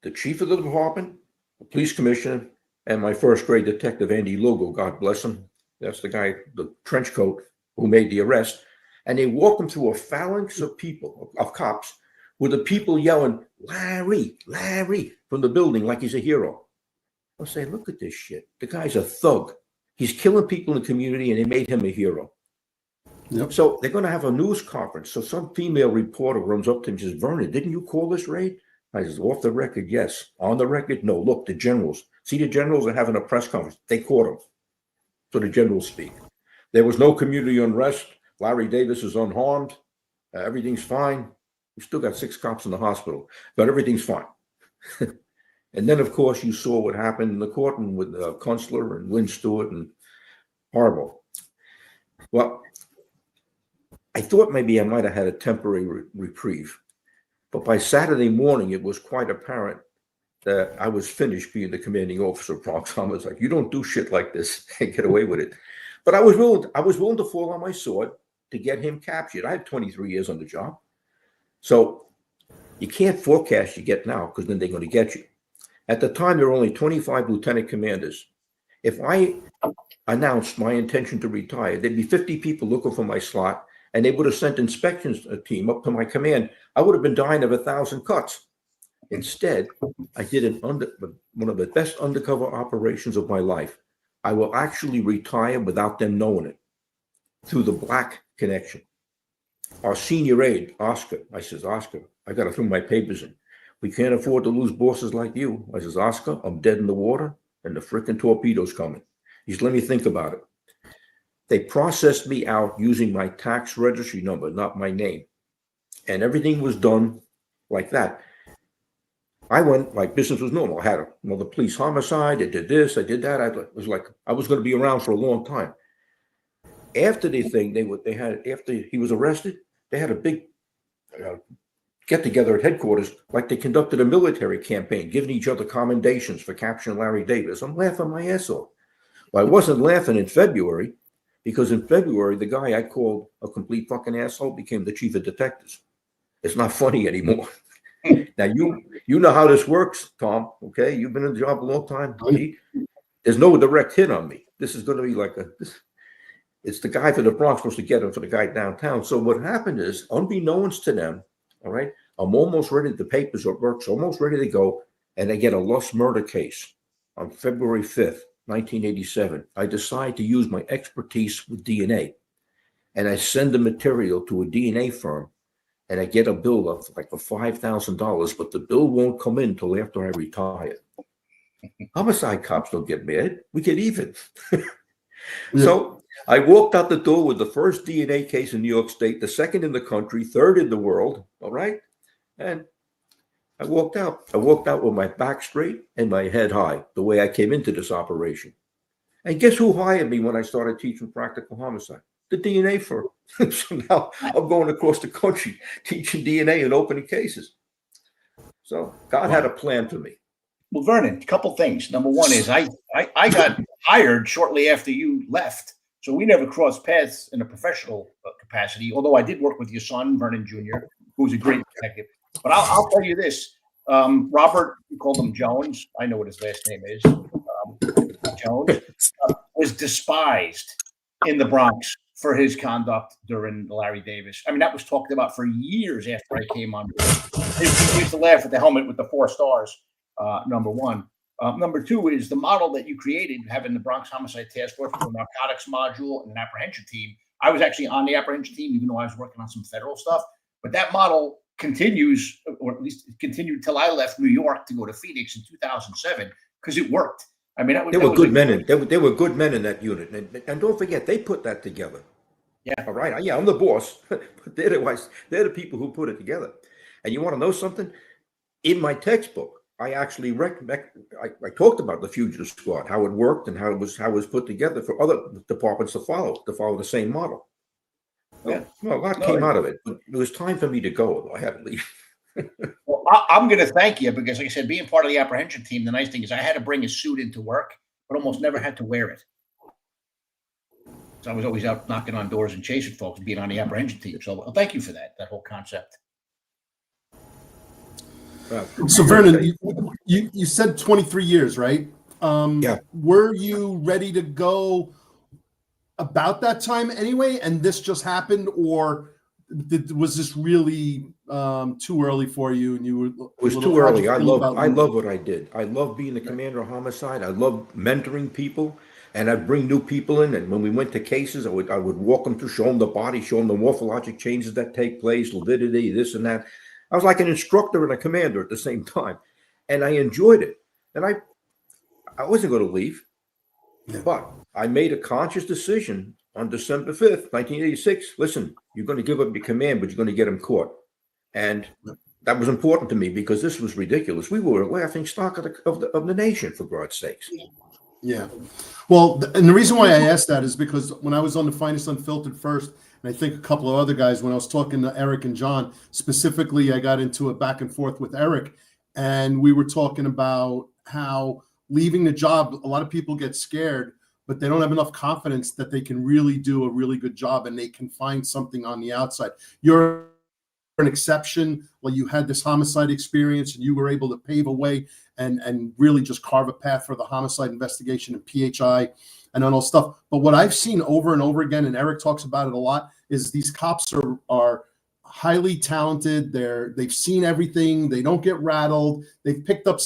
the chief of the department, the police commissioner, and my first grade detective, Andy Lugo, God bless him. That's the guy, the trench coat, who made the arrest. And they walk him through a phalanx of people, of cops, with the people yelling, Larry, Larry, from the building like he's a hero. I'll say, look at this shit. The guy's a thug. He's killing people in the community, and they made him a hero. Yep. So they're going to have a news conference. So some female reporter runs up to him and says, Vernon, didn't you call this raid? I says, off the record, yes. On the record, no. Look, the generals. See, the generals are having a press conference. They caught him. So the generals speak. There was no community unrest. Larry Davis is unharmed. Everything's fine. We still got 6 cops in the hospital, but everything's fine. And then, of course, you saw what happened in the courtroom with Kunstler and Lynn Stewart, and horrible. Well, I thought maybe I might have had a temporary reprieve, but by Saturday morning, it was quite apparent that I was finished being the commanding officer of Bronx Homicide. You don't do shit like this and get away with it. But I was willing to fall on my sword to get him captured. I had 23 years on the job. So you can't forecast you get now, because then they're going to get you. At the time, there were only 25 lieutenant commanders. If I announced my intention to retire, there'd be 50 people looking for my slot, and they would have sent inspections team up to my command. I would have been dying of 1,000 cuts. Instead, I did one of the best undercover operations of my life. I will actually retire without them knowing it, through the black connection. Our senior aide, Oscar, I says, Oscar, I got to throw my papers in. We can't afford to lose bosses like you. I says, Oscar, I'm dead in the water, and the frickin' torpedo's coming. He said, let me think about it. They processed me out using my tax registry number, not my name. And everything was done like that. I went like business was normal. I had another police homicide. I did this, I did that. It was like I was going to be around for a long time. After the thing, after he was arrested, they had a big get together at headquarters, like they conducted a military campaign, giving each other commendations for capturing Larry Davis. I'm laughing my ass off. Well, I wasn't laughing in February, because in February, the guy I called a complete fucking asshole became the chief of detectives. It's not funny anymore. Now, you know how this works, Tom, okay? You've been in the job a long time. There's no direct hit on me. This is going to be like it's the guy for the Bronx supposed to get him for the guy downtown. So what happened is, unbeknownst to them, all right, I'm almost ready. The papers at work's almost ready to go, and I get a lost murder case on February 5th, 1987. I decide to use my expertise with DNA, and I send the material to a DNA firm, and I get a bill of like for $5,000, but the bill won't come in until after I retire. Homicide cops don't get mad. We get even. So I walked out the door with the first DNA case in New York State, the second in the country, third in the world, all right? And I walked out. I walked out with my back straight and my head high, the way I came into this operation. And guess who hired me when I started teaching practical homicide? The DNA firm. So now I'm going across the country teaching DNA and opening cases. So God had a plan for me. Well, Vernon, a couple things. Number one is I got hired shortly after you left. So we never crossed paths in a professional capacity, although I did work with your son, Vernon Jr., who's a great detective. But I'll tell you this. Robert, we called him Jones. I know what his last name is. Jones was despised in the Bronx for his conduct during Larry Davis. I mean, that was talked about for years after I came on board. He used to laugh at the helmet with the 4 stars, number one. Number two is the model that you created, having the Bronx Homicide Task Force with a narcotics module and an apprehension team. I was actually on the apprehension team, even though I was working on some federal stuff. But that model continues, or at least it continued until I left New York to go to Phoenix in 2007 because it worked. I mean, There were good men in there were good men in that unit, and don't forget they put that together. Yeah. All right. Yeah, I'm the boss, but they're the people who put it together. And you want to know something? In my textbook, I actually I talked about the fugitive squad, how it worked, and how it was put together for other departments to follow the same model. Yeah. Well, a lot came out of it, but it was time for me to go. I had to leave. Well, I'm going to thank you because, like I said, being part of the apprehension team, the nice thing is I had to bring a suit into work, but almost never had to wear it. So I was always out knocking on doors and chasing folks, being on the apprehension team. So thank you for that whole concept. So Vernon, you said 23 years, right? Yeah. Were you ready to go about that time anyway, and this just happened, or was this really too early for you? And you were it was too early. I love what I did. I love being the commander of homicide. I love mentoring people, and I'd bring new people in. And when we went to cases, I would walk them through, show them the body, show them the morphologic changes that take place, validity, this and that. I was like an instructor and a commander at the same time, and I enjoyed it. And I wasn't going to leave, but I made a conscious decision on December 5th, 1986. Listen, you're going to give up your command, but you're going to get him caught. And that was important to me because this was ridiculous. We were a laughing stock of the nation, for God's sakes. Yeah. Well, and the reason why I asked that is because when I was on The Finest Unfiltered first, and I think a couple of other guys, when I was talking to Eric and John, specifically, I got into a back and forth with Eric, and we were talking about how leaving the job, a lot of people get scared, but they don't have enough confidence that they can really do a really good job and they can find something on the outside. You're an exception. Well, you had this homicide experience and you were able to pave a way and really just carve a path for the homicide investigation and PHI and all stuff. But what I've seen over and over again, and Eric talks about it a lot, is these cops are highly talented. They've seen everything. They don't get rattled. They've picked up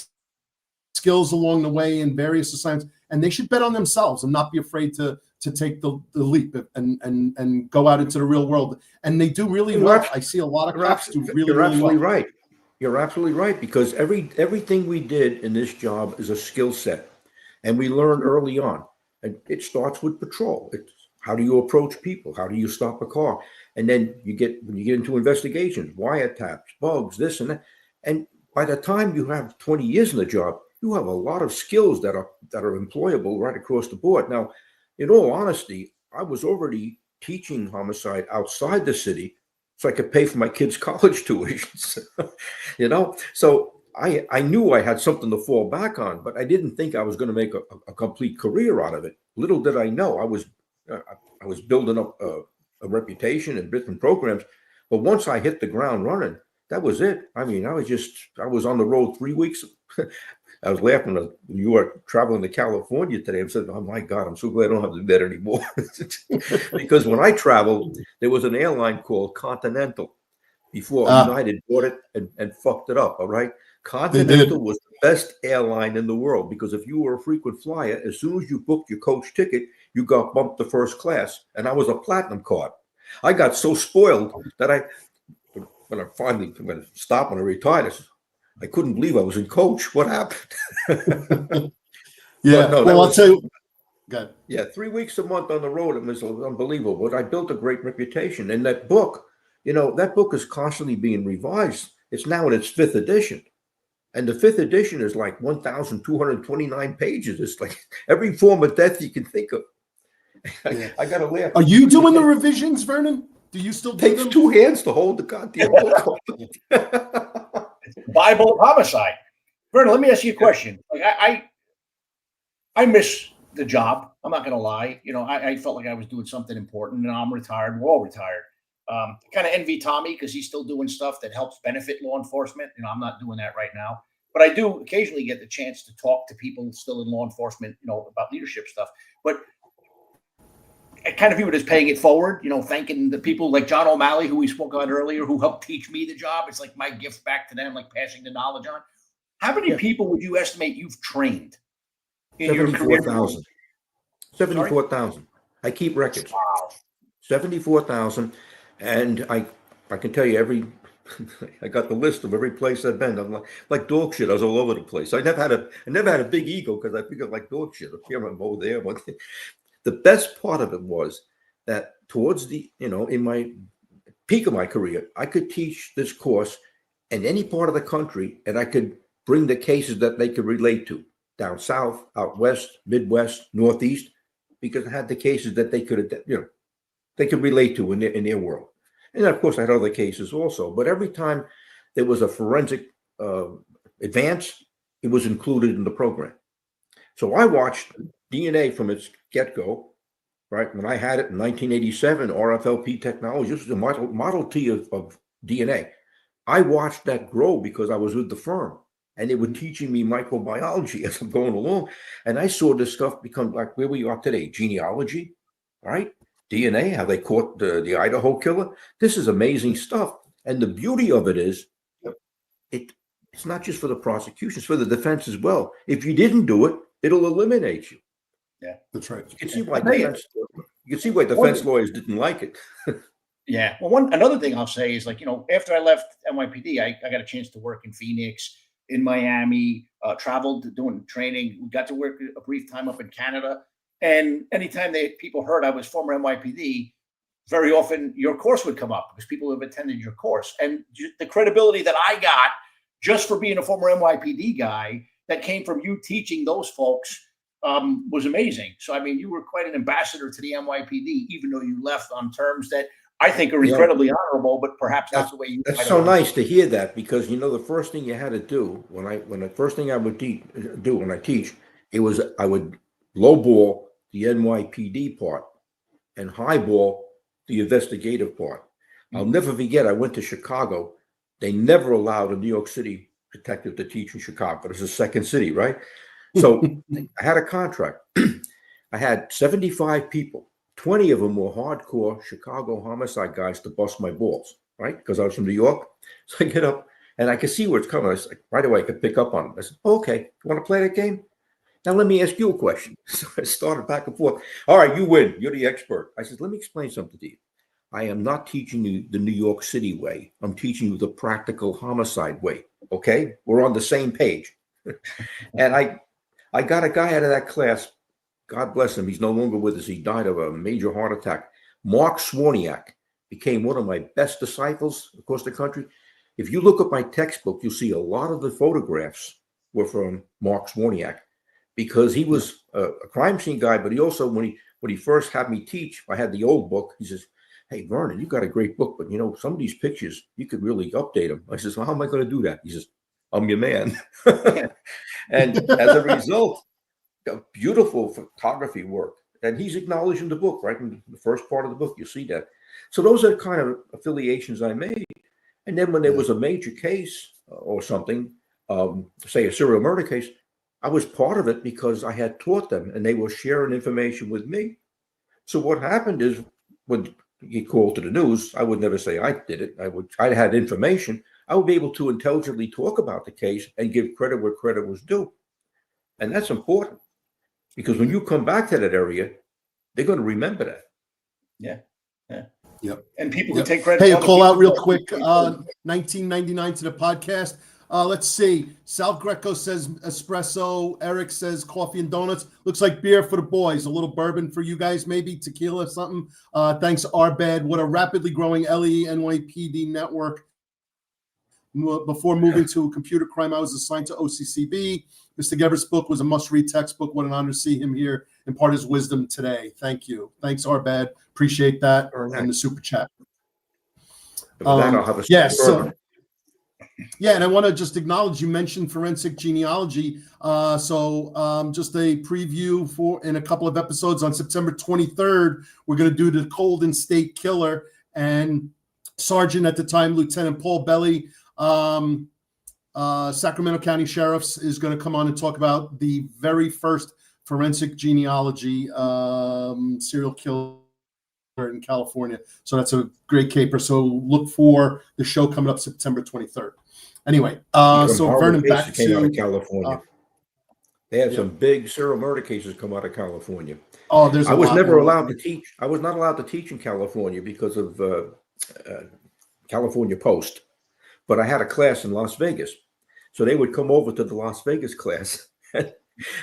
skills along the way in various assignments, and they should bet on themselves and not be afraid to take the leap and go out into the real world. And they do really well. I see a lot of cops do really, You're really absolutely well. right. You're absolutely right, because everything we did in this job is a skill set, and we learn early on. And it starts with patrol. It's how do you approach people? How do you stop a car? And then when you get into investigations, wiretaps, bugs, this and that. And by the time you have 20 years in the job, you have a lot of skills that are employable right across the board. Now, in all honesty, I was already teaching homicide outside the city so I could pay for my kids' college tuitions, So I knew I had something to fall back on, but I didn't think I was going to make a complete career out of it. Little did I know I was building up a reputation in different programs. But once I hit the ground running, that was it. I mean, I was on the road 3 weeks. I was laughing when you were traveling to California today. I said, "Oh my God, I'm so glad I don't have to do that anymore." Because when I traveled, there was an airline called Continental before United bought it and fucked it up. All right. Continental was the best airline in the world because if you were a frequent flyer, as soon as you booked your coach ticket, you got bumped to first class. And I was a platinum card. I got so spoiled that when I finally stopped when I retired, I couldn't believe I was in coach. What happened? Yeah. No, well, I'll tell you. Good. Yeah, 3 weeks a month on the road, it was unbelievable. But I built a great reputation. And that book, that book is constantly being revised. It's now in its 5th edition. And the 5th edition is like 1,229 pages. It's like every form of death you can think of. Yeah. I got to laugh. Are you doing the revisions, Vernon? Do you still do It takes them? 2 hands to hold the goddamn book. Bible of homicide. Vernon, let me ask you a question. Like I miss the job. I'm not going to lie. I felt like I was doing something important, and I'm retired. We're all retired. Kind of envy Tommy because he's still doing stuff that helps benefit law enforcement. I'm not doing that right now, but I do occasionally get the chance to talk to people still in law enforcement, about leadership stuff. But I kind of view it as paying it forward, thanking the people like John O'Malley, who we spoke about earlier, who helped teach me the job. It's like my gift back to them, like passing the knowledge on. How many people would you estimate you've trained in your career? 74,000. 74,000. I keep records. Wow. 74,000. And I can tell you I got the list of every place I've been. I'm like dog shit. I was all over the place. I never had a big ego because I figured like dog shit. Here I'm over there. But the best part of it was that towards the, in my peak of my career, I could teach this course in any part of the country, and I could bring the cases that they could relate to down south, out west, Midwest, Northeast, because I had the cases that they could, they could relate to in their world. And of course, I had other cases also. But every time there was a forensic advance, it was included in the program. So I watched DNA from its get-go, right? When I had it in 1987, RFLP technology, this was a Model T of DNA. I watched that grow because I was with the firm, and they were teaching me microbiology as I'm going along. And I saw this stuff become like where we are today, genealogy, right? DNA, how they caught the Idaho killer. This is amazing stuff. And the beauty of it is, it's not just for the prosecution, it's for the defense as well. If you didn't do it, it'll eliminate you. Yeah, that's right. You can see why defense lawyers didn't like it. Yeah. Well, another thing I'll say is, like, after I left NYPD, I got a chance to work in Phoenix, in Miami, traveled doing training. We got to work a brief time up in Canada. And anytime people heard I was former NYPD, very often your course would come up because people have attended your course. And the credibility that I got just for being a former NYPD guy that came from you teaching those folks was amazing. So, I mean, you were quite an ambassador to the NYPD, even though you left on terms that I think are incredibly honorable, but perhaps that's the way you. That's so nice to hear that, because the first thing you had to do when the first thing I would do when I teach, I would lowball the NYPD part and highball the investigative part. I'll never forget, I went to Chicago. They never allowed a New York City detective to teach in Chicago. It's a second city, right? So I had a contract. I had 75 people. 20 of them were hardcore Chicago homicide guys to bust my balls, right? Because I was from New York. So I get up and I could see where it's coming. I said, right away, I could pick up on it. I said, okay, you want to play that game? Now let me ask you a question. So I started back and forth. All right, you win. You're the expert. I said, let me explain something to you. I am not teaching you the New York City way. I'm teaching you the practical homicide way. Okay? We're on the same page. And I got a guy out of that class. God bless him. He's no longer with us. He died of a major heart attack. Mark Swarniak became one of my best disciples across the country. If you look at my textbook, you'll see a lot of the photographs were from Mark Swarniak, because he was a crime scene guy, but he also, when he first had me teach, I had the old book. He says, hey, Vernon, you got a great book, but some of these pictures, you could really update them. I says, well, how am I going to do that? He says, I'm your man. And as a result, beautiful photography work. And he's acknowledged in the book, right? In the first part of the book, you see that. So those are the kind of affiliations I made. And then when there was a major case or something, say a serial murder case, I was part of it because I had taught them and they were sharing information with me. So what happened is, when you called to the news, I would never say I did it. I had information. I would be able to intelligently talk about the case and give credit where credit was due. And that's important, because when you come back to that area, they're going to remember that. Yeah. Yeah. Yep. And people can take credit. Hey, a call out real quick. 1999 to the podcast. Let's see. Sal Greco says espresso. Eric says coffee and donuts. Looks like beer for the boys. A little bourbon for you guys, maybe tequila, something. Thanks, Arbed. What a rapidly growing LE NYPD network. Before moving to computer crime, I was assigned to OCCB. Mr. Geberth's book was a must-read textbook. What an honor to see him here, impart his wisdom today. Thank you. Thanks, Arbed. Appreciate that. And the super chat. And I want to just acknowledge, you mentioned forensic genealogy. So just a preview for in a couple of episodes on September 23rd, we're going to do the Colden State Killer, and Sergeant at the time, Lieutenant Paul Belly, Sacramento County Sheriff's, is going to come on and talk about the very first forensic genealogy serial killer in California. So that's a great caper. So look for the show coming up September 23rd. Anyway, so Vernon, back to out of California. They had some big serial murder cases come out of California. Oh, there's. I was never allowed to teach. I was not allowed to teach in California because of California Post. but I had a class in Las Vegas. So they would come over to the Las Vegas class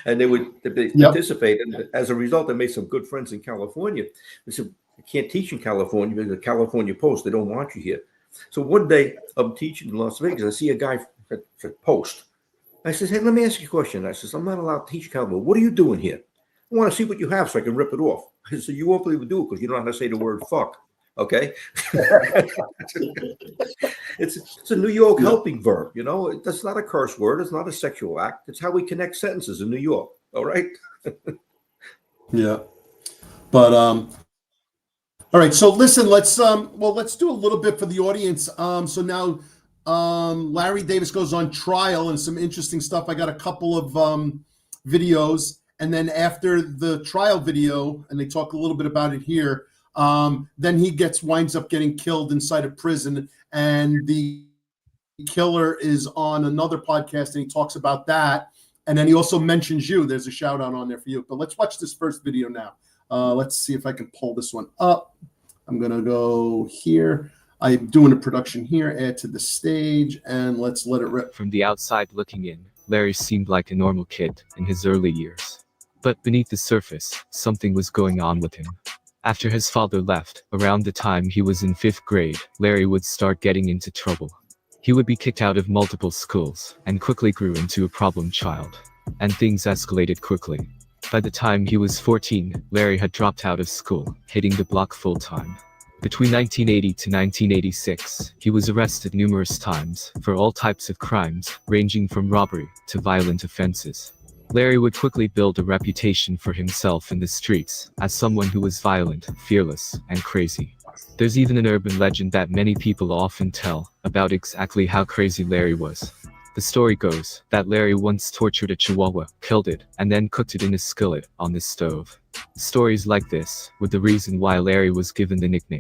and they would participate. And as a result, I made some good friends in California. They said, I can't teach in California because the California Post, they don't want you here. So one day I'm teaching in Las Vegas. I see a guy at Post. I says, hey, let me ask you a question. I says, I'm not allowed to teach California. What are you doing here? I want to see what you have so I can rip it off. I said, you won't believe it do it because you don't know how to say the word fuck. Okay. It's a New York helping verb, you know. That's not a curse word. It's not a sexual act. It's how we connect sentences in New York. All right. Yeah. But all right. So listen, let's do a little bit for the audience. So now Larry Davis goes on trial and some interesting stuff. I got a couple of videos, and then after the trial video, and they talk a little bit about it here. Then he winds up getting killed inside a prison, and the killer is on another podcast and he talks about that. And then he also mentions you. There's a shout out on there for you. But let's watch this first video now. Let's see if I can pull this one up. I'm going to go here. I'm doing a production here, add to the stage, and let's let it rip. From the outside looking in, Larry seemed like a normal kid in his early years. But beneath the surface, something was going on with him. After his father left, around the time he was in 5th grade, Larry would start getting into trouble. He would be kicked out of multiple schools, and quickly grew into a problem child. And things escalated quickly. By the time he was 14, Larry had dropped out of school, hitting the block full-time. Between 1980 to 1986, he was arrested numerous times, for all types of crimes, ranging from robbery to violent offenses. Larry would quickly build a reputation for himself in the streets, as someone who was violent, fearless, and crazy. There's even an urban legend that many people often tell, about exactly how crazy Larry was. The story goes, that Larry once tortured a chihuahua, killed it, and then cooked it in a skillet, on the stove. Stories like this, were the reason why Larry was given the nickname,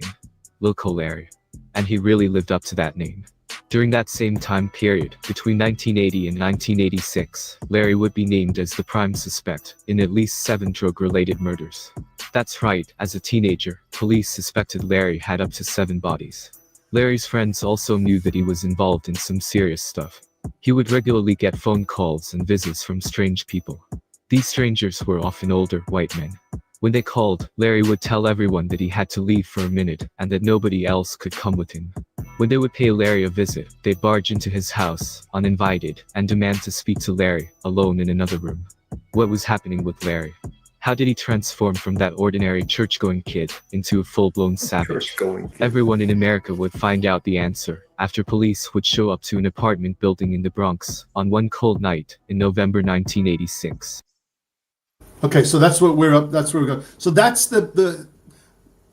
Loco Larry. And he really lived up to that name. During that same time period, between 1980 and 1986, Larry would be named as the prime suspect in at least 7 drug-related murders. That's right, as a teenager, police suspected Larry had up to 7 bodies. Larry's friends also knew that he was involved in some serious stuff. He would regularly get phone calls and visits from strange people. These strangers were often older, white men. When they called, Larry would tell everyone that he had to leave for a minute, and that nobody else could come with him. When they would pay Larry a visit, they'd barge into his house, uninvited, and demand to speak to Larry, alone in another room. What was happening with Larry? How did he transform from that ordinary church-going kid into a full-blown savage? Everyone in America would find out the answer, after police would show up to an apartment building in the Bronx, on one cold night, in November 1986. Okay, so that's what we're up. That's where we go. So that's the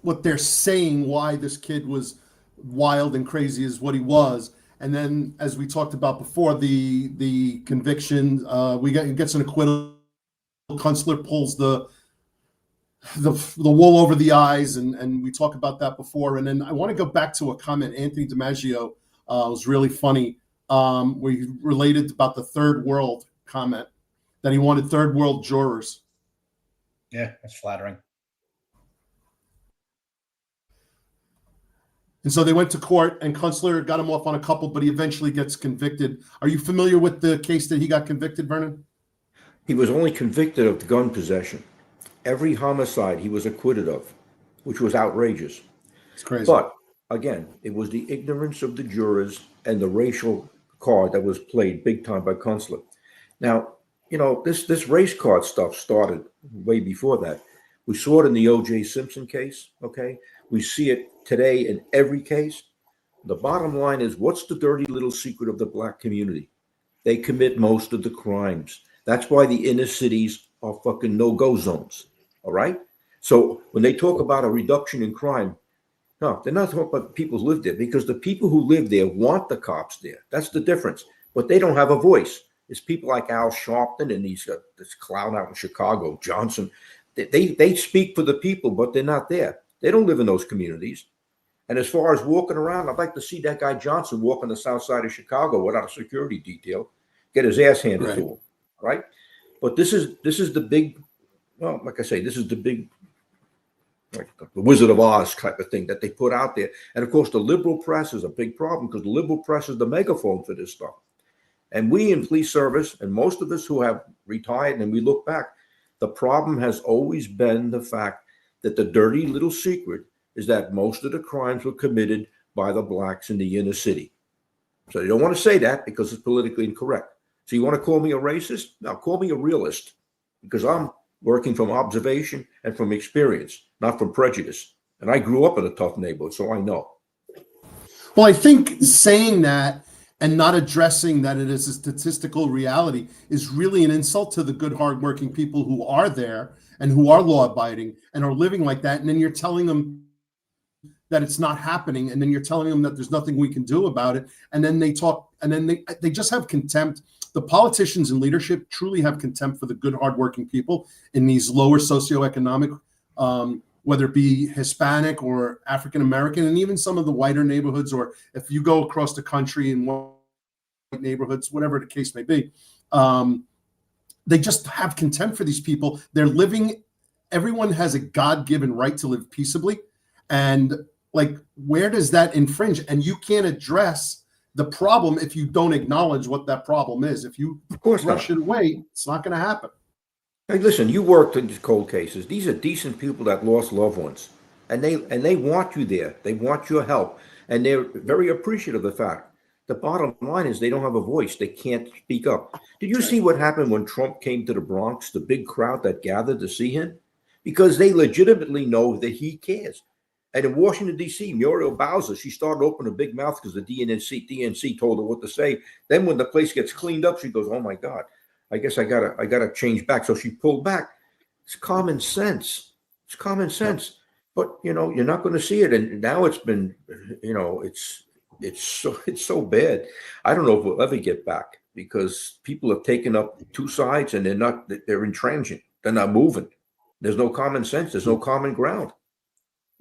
what they're saying. Why this kid was wild and crazy is what he was. And then, as we talked about before, the conviction, gets an acquittal. Kunstler pulls the wool over the eyes, and we talk about that before. And then I want to go back to a comment Anthony DiMaggio was really funny, where he related about the third world comment, that he wanted third world jurors. Yeah, that's flattering. And so they went to court, and Kunstler got him off on a couple, but he eventually gets convicted. Are you familiar with the case that he got convicted, Vernon? He was only convicted of gun possession. Every homicide he was acquitted of, which was outrageous. It's crazy. But again, it was the ignorance of the jurors and the racial card that was played big time by Kunstler. Now, you know, this race card stuff started way before that. We saw it in the O.J. Simpson case, okay? We see it today in every case. The bottom line is, what's the dirty little secret of the black community? They commit most of the crimes. That's why the inner cities are fucking no-go zones, all right? So when they talk about a reduction in crime, no, they're not talking about people who live there, because the people who live there want the cops there. That's the difference. But they don't have a voice. It's people like Al Sharpton and this clown out in Chicago, Johnson. They speak for the people, but they're not there. They don't live in those communities. And as far as walking around, I'd like to see that guy Johnson walk on the south side of Chicago without a security detail, get his ass handed to him, right? But this is the big, well, like I say, this is the big like the Wizard of Oz type of thing that they put out there. And of course, the liberal press is a big problem because the liberal press is the megaphone for this stuff. And we in police service, and most of us who have retired and we look back, the problem has always been the fact that the dirty little secret is that most of the crimes were committed by the blacks in the inner city. So you don't want to say that because it's politically incorrect. So you want to call me a racist? No, call me a realist, because I'm working from observation and from experience, not from prejudice. And I grew up in a tough neighborhood, so I know. Well, I think saying that and not addressing that it is a statistical reality is really an insult to the good, hardworking people who are there and who are law-abiding and are living like that. And then you're telling them that it's not happening, and then you're telling them that there's nothing we can do about it. And then they talk, and then they just have contempt. The politicians and leadership truly have contempt for the good, hardworking people in these lower socioeconomic, whether it be Hispanic or African American, and even some of the whiter neighborhoods, or if you go across the country in white neighborhoods, whatever the case may be, they just have contempt for these people. They're living, everyone has a God-given right to live peaceably. And like, where does that infringe? And you can't address the problem if you don't acknowledge what that problem is. If you brush it away, it's not going to happen. Hey, listen, you worked in these cold cases. These are decent people that lost loved ones, and they want you there. They want your help, and they're very appreciative of the fact. The bottom line is they don't have a voice. They can't speak up. Did you see what happened when Trump came to the Bronx, the big crowd that gathered to see him? Because they legitimately know that he cares. And in Washington, D.C., Muriel Bowser, she started opening a big mouth because the DNC told her what to say. Then when the place gets cleaned up, she goes, oh, my God, I guess I gotta change back. So she pulled back. It's common sense. It's common sense. But, you know, you're not going to see it. And now it's been, you know, it's so bad. I don't know if we'll ever get back, because people have taken up two sides and they're intransigent. They're not moving. There's no common sense. There's no common ground.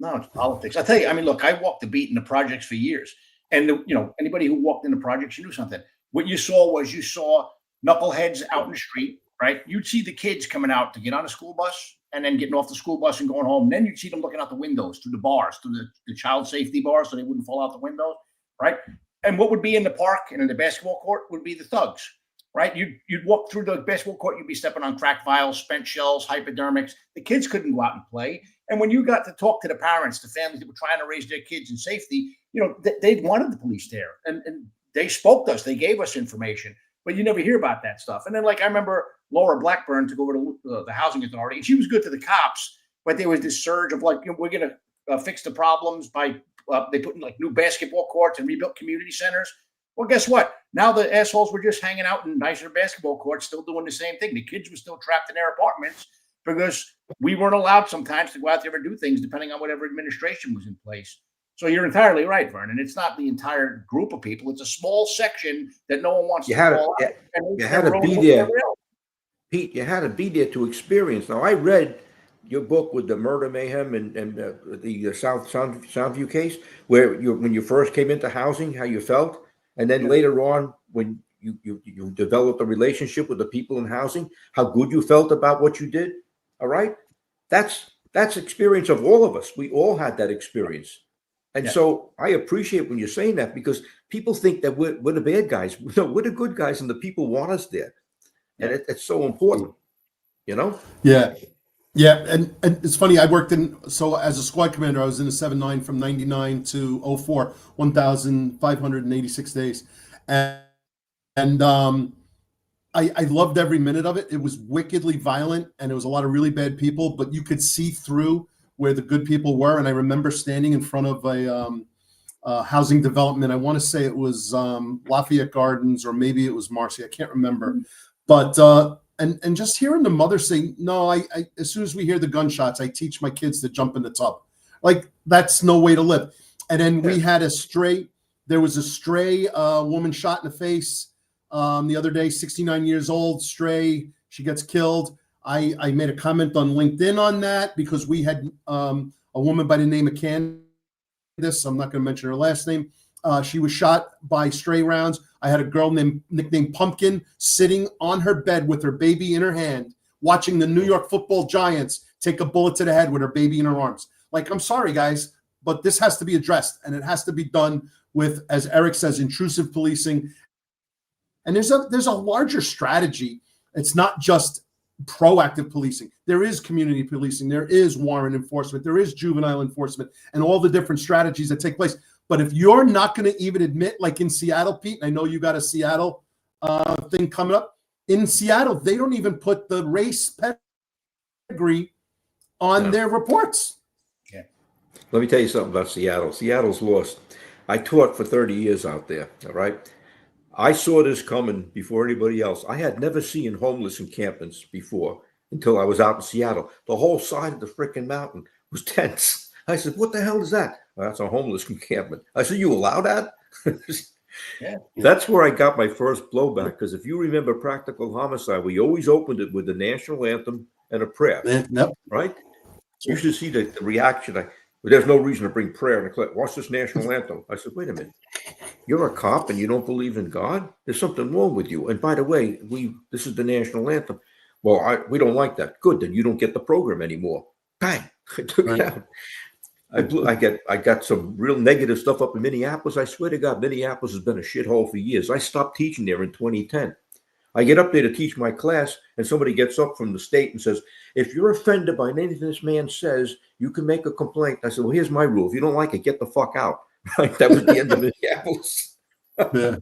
No, it's politics. I tell you, I mean, look, I walked the beat in the projects for years. And, you know, anybody who walked in the projects, you knew something. What you saw knuckleheads out in the street, right? You'd see the kids coming out to get on a school bus and then getting off the school bus and going home. And then you'd see them looking out the windows through the bars, through the child safety bars, so they wouldn't fall out the windows, right? And what would be in the park and in the basketball court would be the thugs, right? You'd walk through the basketball court, you'd be stepping on crack vials, spent shells, hypodermics. The kids couldn't go out and play. And when you got to talk to the parents, the families that were trying to raise their kids in safety, you know, they wanted the police there. And they spoke to us. They gave us information. But you never hear about that stuff. And then, like, I remember Laura Blackburn took over to the housing authority, and she was good to the cops. But there was this surge of, like, you know, we're going to fix the problems by they put in, like, new basketball courts and rebuilt community centers. Well, guess what? Now the assholes were just hanging out in nicer basketball courts, still doing the same thing. The kids were still trapped in their apartments because we weren't allowed sometimes to go out there and do things depending on whatever administration was in place. So you're entirely right, Vernon. It's not the entire group of people. It's a small section that no one wants to call out. You had to be there. Pete, you had to be there to experience. Now, I read your book with the murder mayhem and the Soundview case, where when you first came into housing, how you felt. And then later on, when you developed a relationship with the people in housing, how good you felt about what you did. All right. That's experience of all of us. We all had that experience. And so I appreciate when you're saying that, because people think that we're the bad guys. No, we're the good guys, and the people want us there. And it's so important, you know? Yeah. Yeah. And it's funny. I worked as a squad commander, I was in the 7-9 from 99 to 04, 1,586 days. And I loved every minute of it. It was wickedly violent, and it was a lot of really bad people, but you could see through where the good people were. And I remember standing in front of a housing development. I want to say it was Lafayette Gardens, or maybe it was Marcy. I can't remember. But and just hearing the mother say, no, I as soon as we hear the gunshots, I teach my kids to jump in the tub. Like, that's no way to live. And then we had there was a stray woman shot in the face the other day, 69 years old, stray. She gets killed. I made a comment on LinkedIn on that, because we had a woman by the name of Candace. I'm not going to mention her last name. She was shot by stray rounds. I had a girl nicknamed Pumpkin sitting on her bed with her baby in her hand, watching the New York Football Giants take a bullet to the head with her baby in her arms. Like, I'm sorry, guys, but this has to be addressed, and it has to be done with, as Eric says, intrusive policing. And there's a larger strategy. It's not just proactive policing. There is community policing. There is warrant enforcement. There is juvenile enforcement, and all the different strategies that take place. But if you're not going to even admit, like in Seattle, Pete, and I know you got a Seattle thing coming up. In Seattle, they don't even put the race pedigree on their reports. Yeah. Let me tell you something about Seattle. Seattle's lost. I taught for 30 years out there, all right? I saw this coming before anybody else. I had never seen homeless encampments before until I was out in Seattle. The whole side of the freaking mountain was tents. I said, what the hell is that? Well, that's a homeless encampment. I said, you allow that? Yeah. That's where I got my first blowback, because if you remember Practical Homicide, we always opened it with the national anthem and a prayer, right? You should see the reaction. There's no reason to bring prayer in a clip. Watch this national anthem. I said, wait a minute. You're a cop and you don't believe in God? There's something wrong with you. And by the way, this is the national anthem. Well, we don't like that. Good, then you don't get the program anymore. Bang. I took it out. I got some real negative stuff up in Minneapolis. I swear to God, Minneapolis has been a shithole for years. I stopped teaching there in 2010. I get up there to teach my class, and somebody gets up from the state and says, if you're offended by anything this man says, you can make a complaint. I said, well, here's my rule. If you don't like it, get the fuck out. Right? That was the end of Minneapolis. Yeah.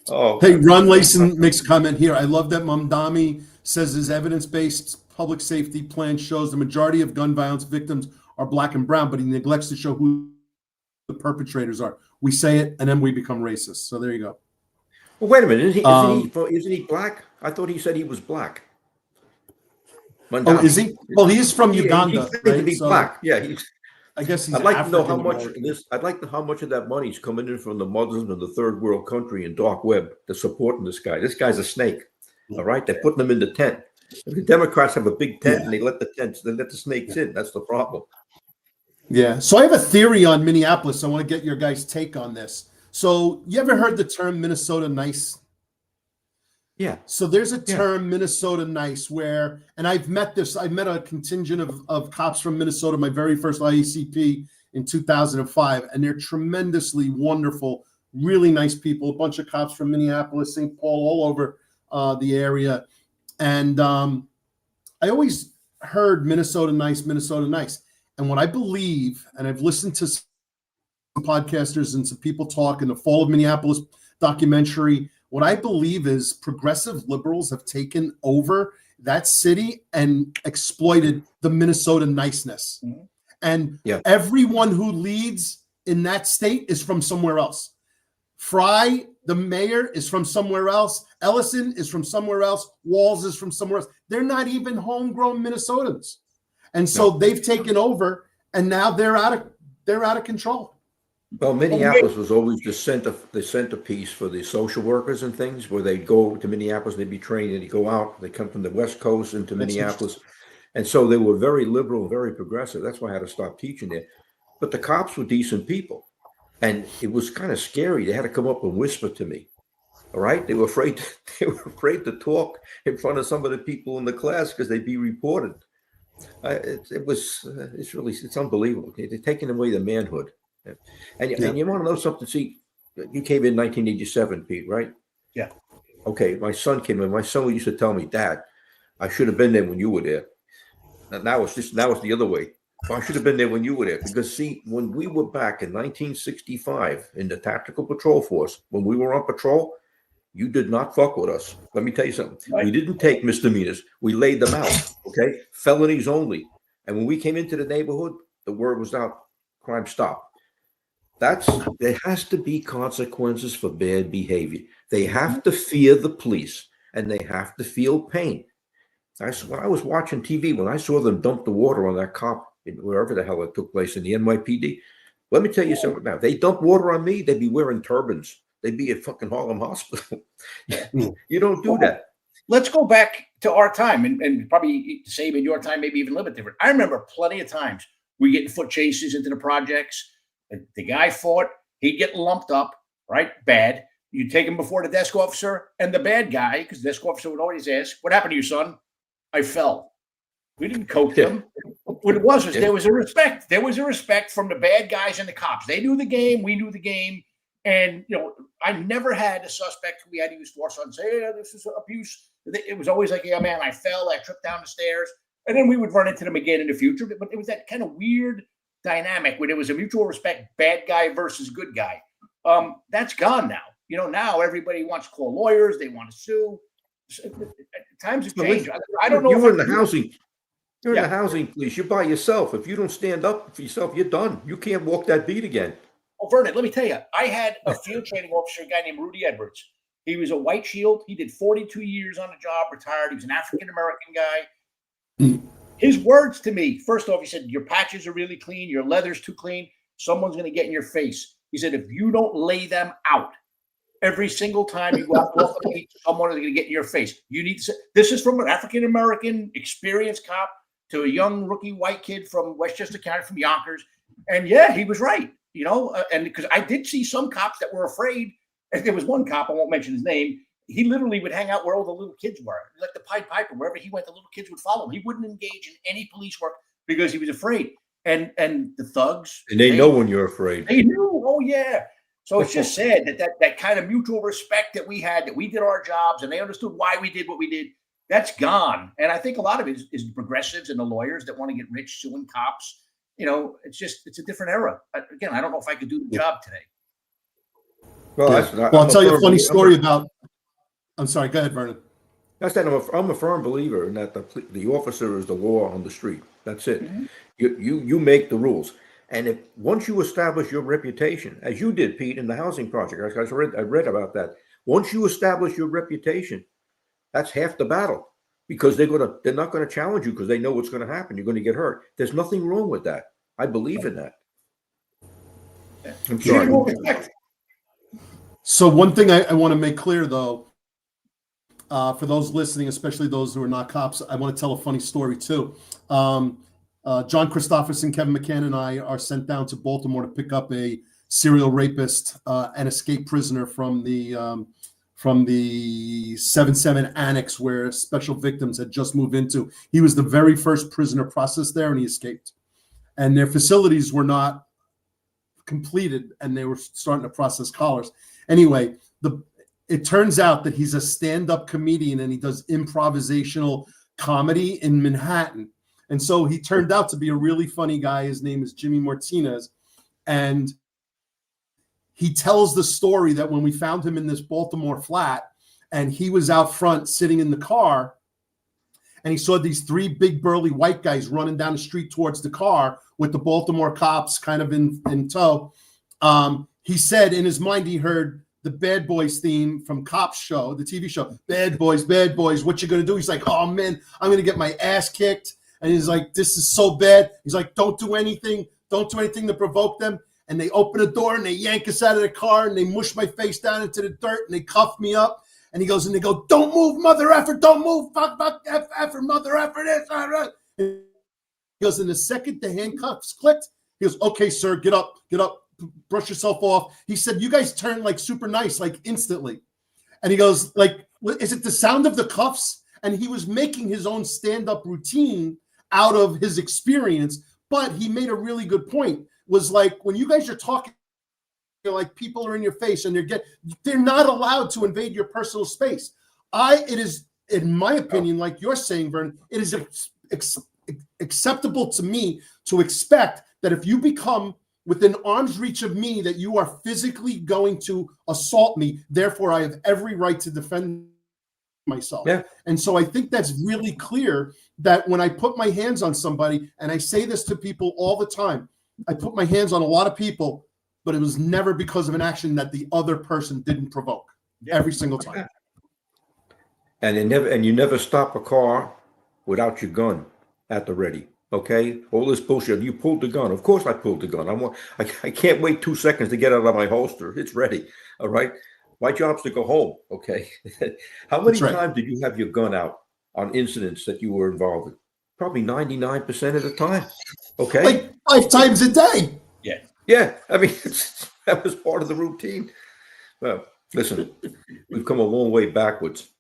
Oh, hey, Ron Layson makes a comment here. I love that Mamdani says his evidence-based public safety plan shows the majority of gun violence victims are Black and brown, but he neglects to show who the perpetrators are. We say it, and then we become racist. So there you go. well, wait a minute. Isn't he Black? I thought he said he was Black. Oh, is he? Well, he is from Uganda, He's to right? be So Black. Yeah, I guess he's I'd like to know how much African-American. I'd like to know how much of that money's coming in from the Muslims in the third world country and dark web that's supporting this guy. This guy's a snake. All right, they're putting him in the tent. The Democrats have a big tent and they let the snakes in. That's the problem. Yeah. So I have a theory on Minneapolis. I want to get your guys' take on this. So you ever heard the term Minnesota nice? Yeah. So there's a term, Minnesota nice, where, and I've met a contingent of cops from Minnesota, my very first IACP in 2005, and they're tremendously wonderful, really nice people, a bunch of cops from Minneapolis, St. Paul, all over the area. And I always heard Minnesota nice. And what I believe, and I've listened to some podcasters and some people talk in the Fall of Minneapolis documentary, what I believe is progressive liberals have taken over that city and exploited the Minnesota niceness. Mm-hmm. And everyone who leads in that state is from somewhere else. Fry, the mayor, is from somewhere else. Ellison is from somewhere else. Walls is from somewhere else. They're not even homegrown Minnesotans. And so they've taken over, and now they're out of control. Well, Minneapolis was always the centerpiece for the social workers and things, where they'd go to Minneapolis, they'd be trained, and they'd go out. They come from the West Coast into Minneapolis. And so they were very liberal, very progressive. That's why I had to stop teaching there. But the cops were decent people. And it was kind of scary. They had to come up and whisper to me. All right. They were afraid to talk in front of some of the people in the class because they'd be reported. It's unbelievable. They're taking away the manhood. And you want to know something? See, you came in 1987, Pete, right? Yeah. Okay. My son came in. My son used to tell me, Dad, I should have been there when you were there. And now it's the other way. I should have been there when you were there, because see, when we were back in 1965 in the Tactical Patrol Force, when we were on patrol, you did not fuck with us. Let me tell you something. Right. We didn't take misdemeanors. We laid them out. Okay. Felonies only. And when we came into the neighborhood, the word was out, crime stopped. There has to be consequences for bad behavior. They have to fear the police, and they have to feel pain. When I was watching TV, when I saw them dump the water on that cop, wherever the hell it took place in the NYPD, let me tell you something now. They dump water on me, they'd be wearing turbans. They'd be at fucking Harlem Hospital. You don't do that. Let's go back to our time, and probably the same in your time, maybe even a little bit different. I remember plenty of times we get in foot chases into the projects. The guy fought, he'd get lumped up, right? Bad. You take him before the desk officer, and the bad guy, because the desk officer would always ask, what happened to you, son? I fell. We didn't coach him. What it was there was a respect. There was a respect from the bad guys and the cops. They knew the game. We knew the game. And, I never had a suspect who we had to use force on say, hey, this is abuse. It was always like, yeah, man, I fell. I tripped down the stairs. And then we would run into them again in the future. But it was that kind of weird dynamic where there was a mutual respect, bad guy versus good guy. That's gone now. Now everybody wants to call lawyers. They want to sue. Times have changed. I don't know. You're in the housing. You're in the housing police. You're by yourself. If you don't stand up for yourself, you're done. You can't walk that beat again. Oh, Vernon, let me tell you, I had a field training officer, a guy named Rudy Edwards. He was a white shield. He did 42 years on the job, retired. He was an African-American guy. His words to me, first off, he said, your patches are really clean. Your leather's too clean. Someone's going to get in your face. He said, if you don't lay them out every single time you go out to the beach, someone is going to get in your face. You need to. This is from an African-American experienced cop to a young rookie white kid from Westchester County, from Yonkers. And yeah, he was right. And because I did see some cops that were afraid. There was one cop, I won't mention his name. He literally would hang out where all the little kids were, like the Pied Piper. Wherever he went, the little kids would follow him. He wouldn't engage in any police work because he was afraid. And the thugs, and they know when you're afraid. They knew. Oh yeah. So it's just sad that kind of mutual respect that we had, that we did our jobs, and they understood why we did what we did. That's gone. And I think a lot of it is the progressives and the lawyers that want to get rich suing cops. It's a different era. Again, I don't know if I could do the job today. Well, I'll tell you a funny story about. I'm sorry. Go ahead, Vernon. That's that. I'm a firm believer in that the officer is the law on the street. That's it. Mm-hmm. You make the rules, and once you establish your reputation, as you did, Pete, in the housing project, I read about that. Once you establish your reputation, that's half the battle, because they're not gonna challenge you because they know what's going to happen. You're going to get hurt. There's nothing wrong with that. I believe in that. I'm sorry. So one thing I want to make clear, though, for those listening, especially those who are not cops, I want to tell a funny story too. John Christopherson, Kevin McCann, and I are sent down to Baltimore to pick up a serial rapist, an escaped prisoner from the 7-7 annex where special victims had just moved into. He was the very first prisoner processed there, and he escaped. And their facilities were not completed, and they were starting to process collars. Anyway, it turns out that he's a stand-up comedian, and he does improvisational comedy in Manhattan. And so he turned out to be a really funny guy. His name is Jimmy Martinez. And he tells the story that when we found him in this Baltimore flat, and he was out front sitting in the car, and he saw these three big burly white guys running down the street towards the car with the Baltimore cops kind of in tow. He said in his mind he heard the Bad Boys theme from Cops Show, the TV show. Bad boys, what you gonna do? He's like, oh man, I'm gonna get my ass kicked. And he's like, this is so bad. He's like, don't do anything to provoke them. And they open the door and they yank us out of the car and they mush my face down into the dirt and they cuff me up. And he goes, and they go, don't move, mother effer, don't move, fuck, effer, mother effer, this. He goes, in the second the handcuffs clicked, he goes, okay, sir, get up, brush yourself off. He said, you guys turned like super nice, like instantly. And he goes, like, is it the sound of the cuffs? And he was making his own stand-up routine out of his experience, but he made a really good point. Was like, when you guys are talking, like people are in your face and they're not allowed to invade your personal space. It is, in my opinion, like you're saying, Vernon, it is acceptable to me to expect that if you become within arm's reach of me, that you are physically going to assault me. Therefore, I have every right to defend myself. Yeah. And so I think that's really clear that when I put my hands on somebody, and I say this to people all the time, I put my hands on a lot of people, but it was never because of an action that the other person didn't provoke. Every single time. And you never stop a car without your gun at the ready. Okay, all this bullshit. You pulled the gun. Of course, I pulled the gun. I can't wait 2 seconds to get out of my holster. It's ready. All right. My job's to go home. Okay. How many times did you have your gun out on incidents that you were involved in? Probably 99% of the time. Okay. Like 5 times a day. Yeah. Yeah. I mean, that was part of the routine. Well, listen, we've come a long way backwards.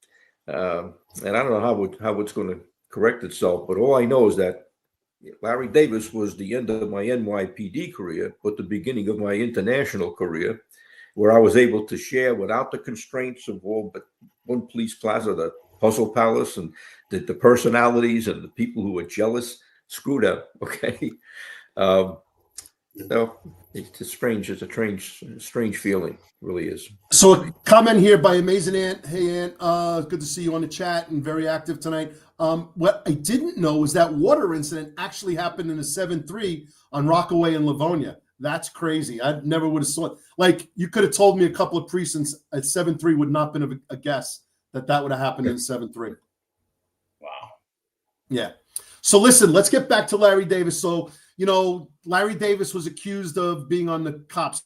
And I don't know how it's going to correct itself, but all I know is that Larry Davis was the end of my NYPD career, but the beginning of my international career, where I was able to share without the constraints of all but one police plaza, the Puzzle Palace, and the personalities and the people who were jealous. Screw them, okay? No, it's strange. It's a strange feeling. It really is. So a comment here by Amazing Ant. Hey, Ant. Good to see you on the chat and very active tonight. What I didn't know was that water incident actually happened in a 7-3 on Rockaway and Livonia. That's crazy. I never would have saw it. Like, you could have told me a couple of precincts at 7-3 would not have been a guess that would have happened in 7-3. Wow. Yeah. So listen, let's get back to Larry Davis. So, Larry Davis was accused of being on the cops'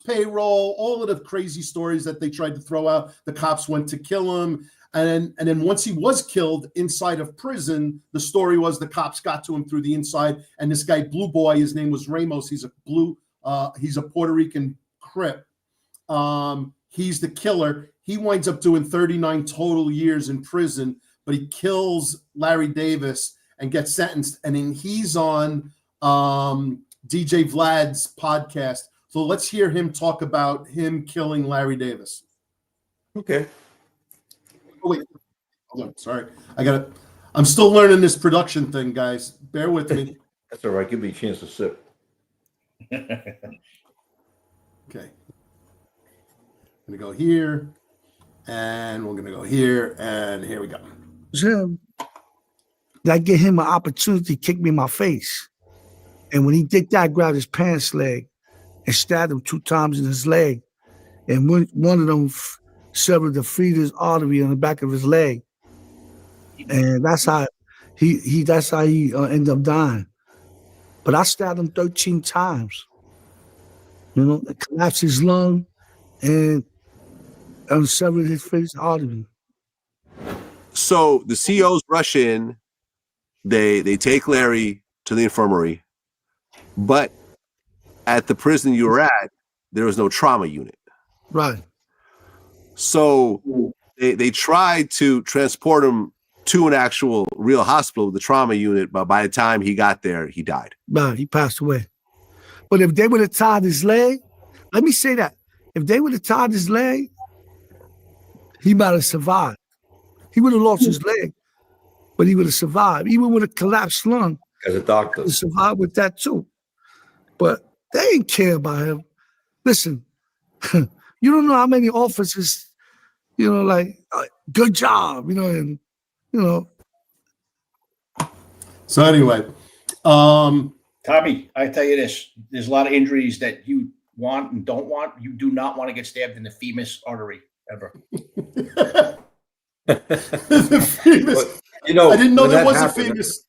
payroll, all of the crazy stories that they tried to throw out. The cops went to kill him. And then once he was killed inside of prison, the story was the cops got to him through the inside. And this guy, Blue Boy, his name was Ramos. He's a Puerto Rican Crip. He's the killer. He winds up doing 39 total years in prison, but he kills Larry Davis and gets sentenced. And then he's on DJ Vlad's podcast. So let's hear him talk about him killing Larry Davis. Okay. Oh, wait. Hold on. Sorry. I'm still learning this production thing, guys. Bear with me. That's all right. Give me a chance to sip. Okay. I'm going to go here. And we're going to go here. And here we go. Him. That gave him an opportunity to kick me in my face. And when he did that, I grabbed his pants leg and stabbed him 2 times in his leg. And one of them severed the fetus artery on the back of his leg. And that's how he ended up dying. But I stabbed him 13 times. It collapsed his lung and severed his fetus artery. So the COs rush in, they take Larry to the infirmary, but at the prison you were at, there was no trauma unit. Right. So they tried to transport him to an actual real hospital, the trauma unit, but by the time he got there, he died. Right, he passed away. But if they would have tied his leg, let me say that, if they would have tied his leg, he might have survived. He would have lost his leg, but he would have survived. Even with a collapsed lung, As a doctor. he survived with that too. But they didn't care about him. Listen, you don't know how many officers, good job, and. So anyway, Tommy, I tell you this: there's a lot of injuries that you want and don't want. You do not want to get stabbed in the femur artery ever. the famous, But, I didn't know when there that was a happened, famous.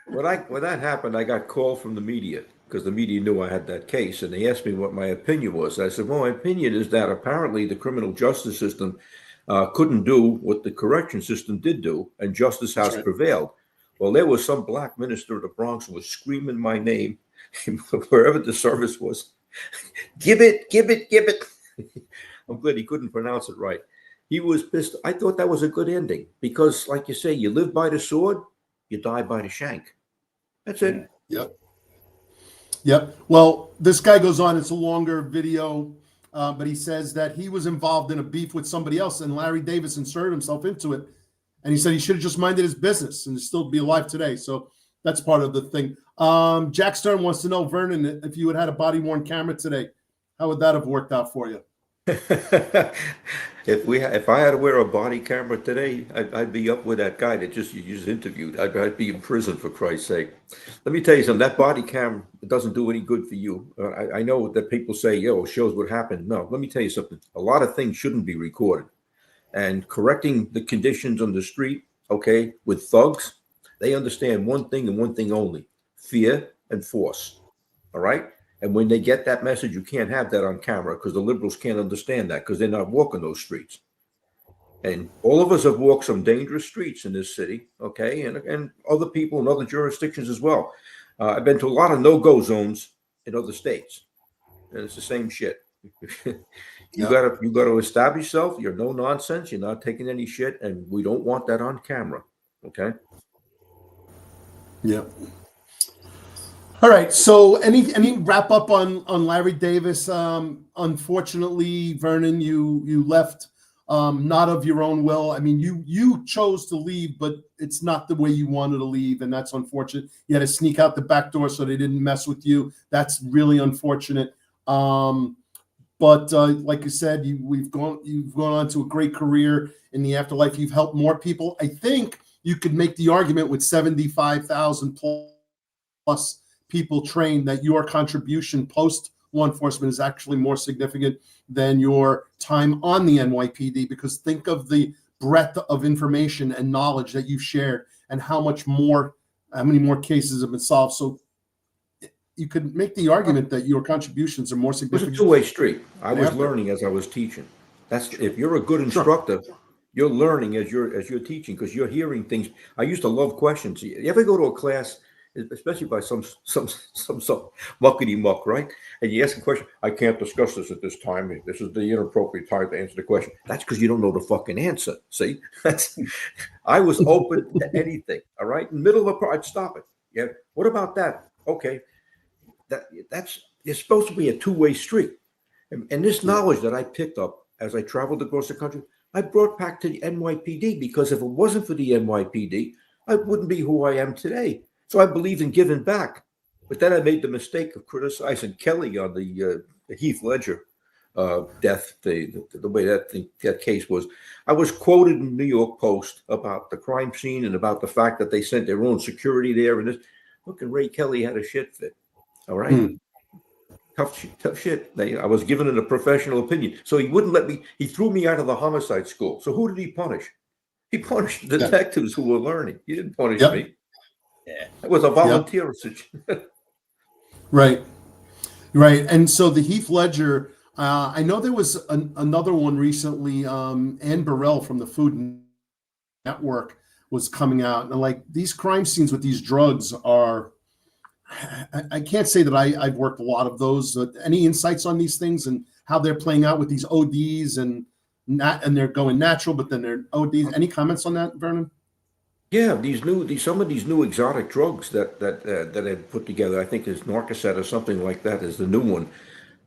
When that happened, I got called from the media because the media knew I had that case, and they asked me what my opinion was. I said, well, my opinion is that apparently the criminal justice system couldn't do what the correction system did do, and justice has prevailed. Well, there was some black minister of the Bronx who was screaming my name wherever the service was. Give it, give it, give it. I'm glad he couldn't pronounce it right. He was pissed. I thought that was a good ending because, like you say, you live by the sword, you die by the shank. That's it. Yep. Well, this guy goes on. It's a longer video, but he says that he was involved in a beef with somebody else, and Larry Davis inserted himself into it. And he said he should have just minded his business and still be alive today. So that's part of the thing. Jack Stern wants to know, Vernon, if you had a body-worn camera today, how would that have worked out for you? If I had to wear a body camera today, I'd be up with that guy that you just interviewed. I'd be in prison, for Christ's sake. Let me tell you something. That body cam doesn't do any good for you. I know that people say, it shows what happened. No, let me tell you something. A lot of things shouldn't be recorded. And correcting the conditions on the street, okay, with thugs, they understand one thing and one thing only: fear and force. All right? And when they get that message, you can't have that on camera because the liberals can't understand that because they're not walking those streets. And all of us have walked some dangerous streets in this city, okay, and other people in other jurisdictions as well. I've been to a lot of no-go zones in other states, and it's the same shit. You gotta establish yourself. You're no nonsense. You're not taking any shit, and we don't want that on camera. Okay. Yeah. All right. So any wrap up on Larry Davis? Unfortunately, Vernon, you left not of your own will. I mean, you chose to leave, but it's not the way you wanted to leave, and that's unfortunate. You had to sneak out the back door so they didn't mess with you. That's really unfortunate. But like you said, you've gone on to a great career in the afterlife. You've helped more people. I think you could make the argument with 75,000 plus people trained that your contribution post law enforcement is actually more significant than your time on the NYPD, because think of the breadth of information and knowledge that you've shared and how many more cases have been solved. So you could make the argument that your contributions are more It was a significant. two-way street. I was After. learning as I was teaching. That's if you're a good instructor, you're learning as you're teaching, because you're hearing things. I used to love questions. You ever go to a class, especially by some muckety muck, right? And you ask a question, I can't discuss this at this time. This is the inappropriate time to answer the question. That's because you don't know the fucking answer. See, I was open to anything. All right, in the middle of a part, I'd stop it. Yeah, what about that? Okay, that's it's supposed to be a two-way street. And this knowledge that I picked up as I traveled across the country, I brought back to the NYPD, because if it wasn't for the NYPD, I wouldn't be who I am today. So I believed in giving back. But then I made the mistake of criticizing Kelly on the Heath Ledger death, the way that case was. I was quoted in the New York Post about the crime scene and about the fact that they sent their own security there. And this, look, and Ray Kelly had a shit fit. All right. Tough shit. I was given it a professional opinion. So he wouldn't let me, he threw me out of the homicide school. So who did he punish? He punished the detectives who were learning. He didn't punish me. Yeah. It was a volunteer situation. Right. And so the Heath Ledger, I know there was another one recently, Ann Burrell from the Food Network was coming out. And like, these crime scenes with these drugs are, I can't say that I've worked a lot of those. Any insights on these things and how they're playing out with these ODs and they're going natural, but then they're ODs? Any comments on that, Vernon? Yeah, some of these new exotic drugs that they've put together. I think is Narcoset or something like that is the new one.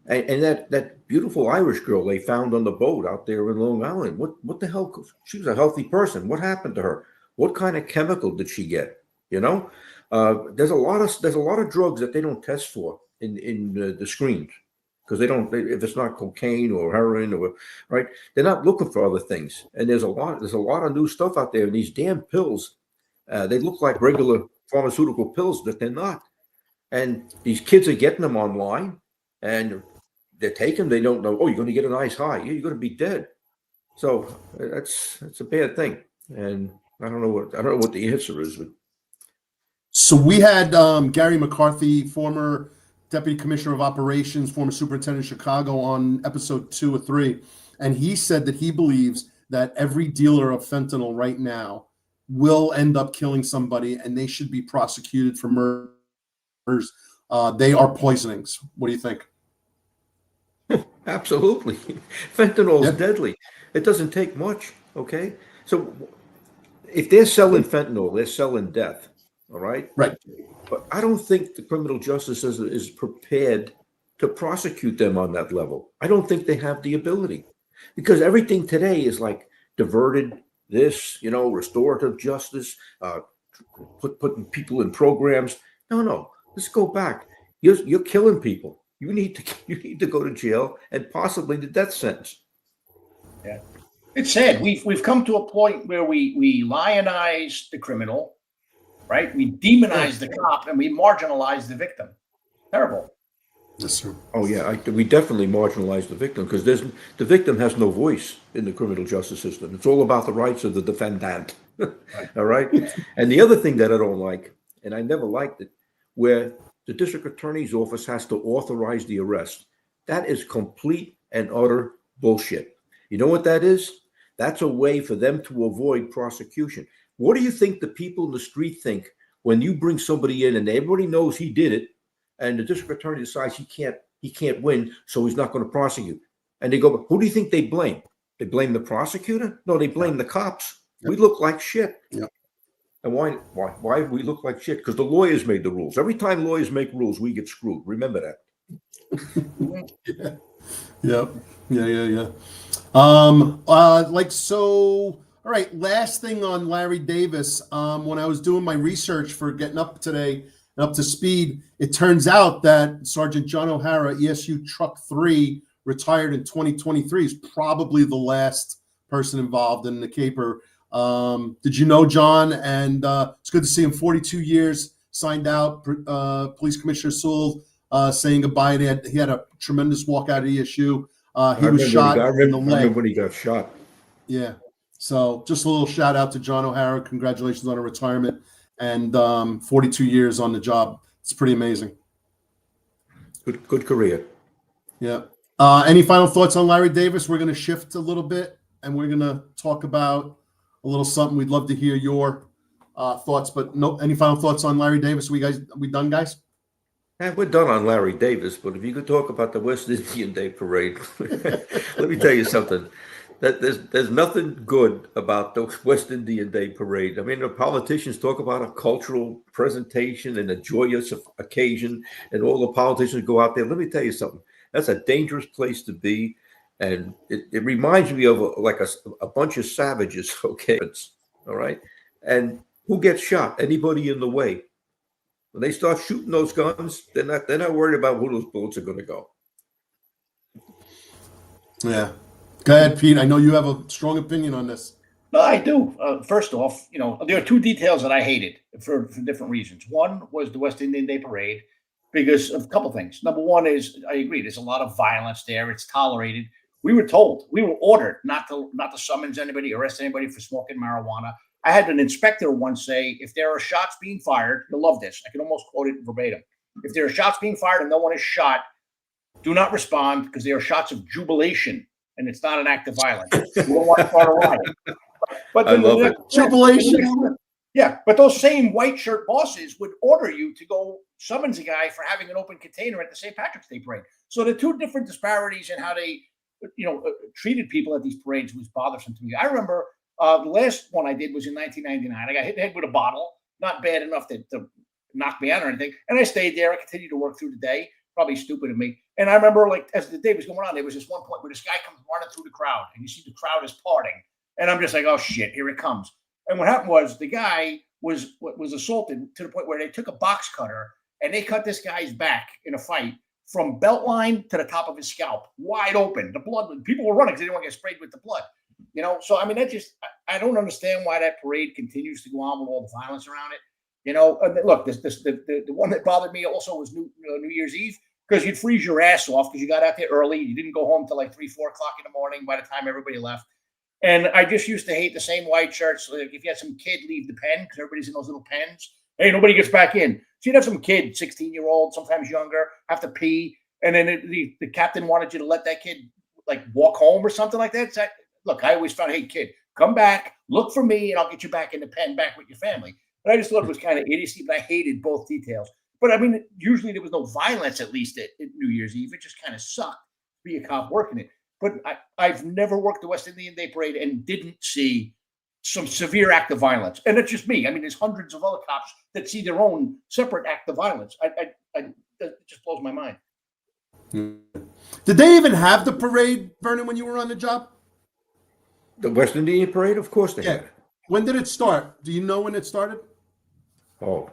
And that beautiful Irish girl they found on the boat out there in Long Island. What the hell? She was a healthy person. What happened to her? What kind of chemical did she get? You know, there's a lot of drugs that they don't test for in the screens, because if it's not cocaine or heroin or right, they're not looking for other things. And there's a lot of new stuff out there. And these damn pills, they look like regular pharmaceutical pills, but they're not. And these kids are getting them online, and they're taking. They don't know. Oh, you're going to get an ice high. Yeah, you're going to be dead. So that's a bad thing. And I don't know what the answer is. But. So we had Gary McCarthy, former Deputy Commissioner of Operations, former Superintendent of Chicago, on episode 2 or 3. And he said that he believes that every dealer of fentanyl right now will end up killing somebody, and they should be prosecuted for murders. They are poisonings. What do you think? Absolutely. Fentanyl is deadly. It doesn't take much. Okay. So if they're selling fentanyl, they're selling death. All right. Right. But I don't think the criminal justice system is prepared to prosecute them on that level. I don't think they have the ability, because everything today is like diverted. This, restorative justice, putting people in programs. No. Let's go back. You're killing people. You need to go to jail and possibly the death sentence. Yeah, it's sad. We've come to a point where we lionize the criminal, right? We demonize the cop, and we marginalize the victim. Terrible. Yes, sir. Oh yeah, we definitely marginalize the victim, because the victim has no voice in the criminal justice system. It's all about the rights of the defendant. All right. And the other thing that I don't like, and I never liked it, where the district attorney's office has to authorize the arrest. That is complete and utter bullshit. You know what that is? That's a way for them to avoid prosecution. What do you think the people in the street think when you bring somebody in and everybody knows he did it, and the district attorney decides he can't win, so he's not going to prosecute? And they go, who do you think they blame? They blame the prosecutor? No, they blame the cops. We look like shit. Yeah. And why do we look like shit? Because the lawyers made the rules. Every time lawyers make rules, we get screwed. Remember that. Yeah. Yeah. So, all right, last thing on Larry Davis. When I was doing my research for getting up today and up to speed, it turns out that Sergeant John O'Hara, ESU Truck 3, retired in 2023, is probably the last person involved in the caper. Did you know John? And it's good to see him. 42 years, signed out. Police Commissioner Sewell saying goodbye. And he had a tremendous walk out of ESU. He was shot in the leg. I remember when he got shot. Yeah. So just a little shout out to John O'Hara. Congratulations on a retirement and 42 years on the job. It's pretty amazing. Good career. Yeah. Any final thoughts on Larry Davis? We're going to shift a little bit and we're going to talk about a little something. We'd love to hear your thoughts, but no, any final thoughts on Larry Davis? We done, guys? We're done on Larry Davis, but if you could talk about the West Indian Day Parade, let me tell you something. That there's nothing good about the West Indian Day Parade. I mean, the politicians talk about a cultural presentation and a joyous occasion, and all the politicians go out there. Let me tell you something. That's a dangerous place to be, and it reminds me of a bunch of savages. Okay, all right, and who gets shot? Anybody in the way. When they start shooting those guns, they're not worried about where those bullets are going to go. Yeah. Go ahead, Pete. I know you have a strong opinion on this. No, I do. First off, there are two details that I hated for different reasons. One was the West Indian Day Parade because of a couple things. Number one is, I agree, there's a lot of violence there. It's tolerated. We were ordered not to summons anybody, arrest anybody for smoking marijuana. I had an inspector once say, if there are shots being fired, you'll love this. I can almost quote it verbatim. If there are shots being fired and no one is shot, do not respond because they are shots of jubilation and it's not an act of violence. You don't want to start a riot. But I love it. Jubilation. Yeah, but those same white shirt bosses would order you to go summons a guy for having an open container at the St. Patrick's Day parade. So the two different disparities in how they, treated people at these parades was bothersome to me. I remember the last one I did was in 1999. I got hit in the head with a bottle, not bad enough to knock me out or anything. And I stayed there. I continued to work through the day. Probably stupid of me. And I remember, as the day was going on, there was this one point where this guy comes running through the crowd, and you see the crowd is parting. And I'm just like, oh, shit, here it comes. And what happened was the guy was assaulted to the point where they took a box cutter, and they cut this guy's back in a fight from belt line to the top of his scalp, wide open. The blood, people were running because they didn't want to get sprayed with the blood. So I mean, I don't understand why that parade continues to go on with all the violence around it. Look, the one that bothered me also was New Year's Eve, because you'd freeze your ass off because you got out there early. You didn't go home till like 3, 4 o'clock in the morning by the time everybody left. And I just used to hate the same white shirts. Like if you had some kid leave the pen, because everybody's in those little pens, hey, nobody gets back in. So you'd have some kid, 16-year-old, sometimes younger, have to pee. And then the captain wanted you to let that kid walk home or something like that. Look, I always found, hey, kid, come back, look for me, and I'll get you back in the pen, back with your family. But I just thought it was kind of idiocy, but I hated both details. But I mean, usually there was no violence, at least at New Year's Eve. It just kind of sucked to be a cop working it. But I've never worked the West Indian Day Parade and didn't see some severe act of violence. And it's just me. I mean, there's hundreds of other cops that see their own separate act of violence. It just blows my mind. Did they even have the parade, Vernon, when you were on the job? The West Indian Parade? Of course they had. When did it start? Do you know when it started? Oh,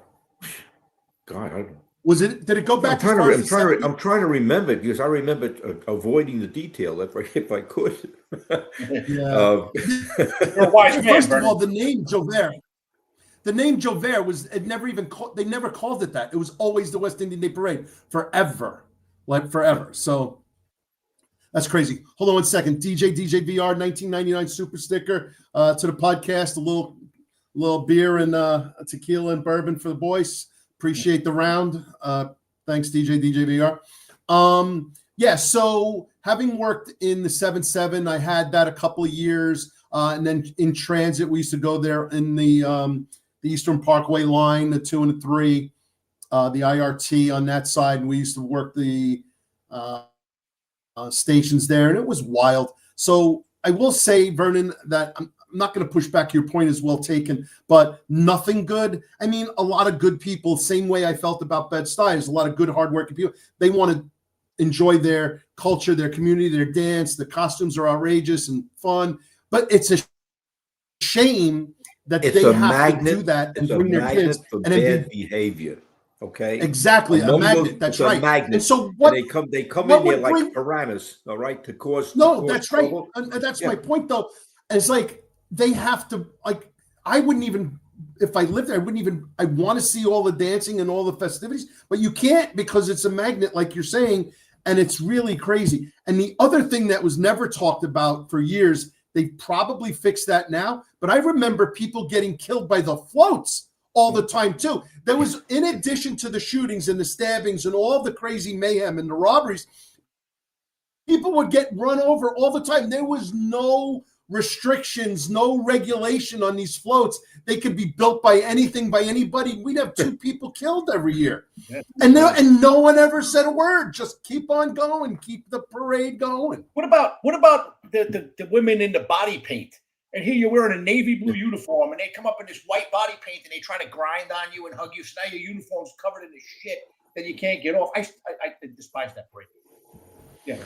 God. Did it go back? I'm trying to remember, because I remember avoiding the detail if I could. Yeah. You're a wise man, First of Vernon. all, the name Gerberth. The name Gerberth was they never called it that. It was always the West Indian Day Parade forever. Forever. So that's crazy. Hold on 1 second. DJ VR 1999 super sticker to the podcast. A little beer and tequila and bourbon for the boys. Appreciate the round. Thanks, DJ VR. So having worked in the 7-7, I had that a couple of years. And then in transit, we used to go there in the Eastern Parkway line, the 2 and the 3, the IRT on that side. And we used to work the stations there, and it was wild. So I will say, Vernon, that not going to push back. Your point is well taken, but nothing good. I mean, a lot of good people, same way I felt about Bed-Stuy, is a lot of good, hardworking people. They want to enjoy their culture, their community, their dance. The costumes are outrageous and fun, but it's a shame that It's they a have magnet. to do that and It's a bring their magnet kids for and then bad behavior. Okay. exactly a Among magnet. those- That's it's a right. magnet. And so And what? they come what in there would like bring- piranhas, all right, to cause. No, that's right. trouble. And that's Yeah. my point, though. It's like they have to. Like I wouldn't even, if I lived there, I wouldn't even. I want to see all the dancing and all the festivities, but you can't because it's a magnet, like you're saying, and it's really crazy. And the other thing that was never talked about for years, they probably fixed that now. But I remember people getting killed by the floats all the time too. There was, in addition to the shootings and the stabbings and all the crazy mayhem and the robberies, people would get run over all the time. There was no restrictions, no regulation on these floats. They could be built by anything, by anybody. We'd have 2 people killed every year. And no one ever said a word. Just keep on going, keep the parade going. What about the women in the body paint? And here you're wearing a navy blue uniform, and they come up in this white body paint, and they try to grind on you and hug you. So now your uniform's covered in this shit that you can't get off. I despise that parade. Yeah.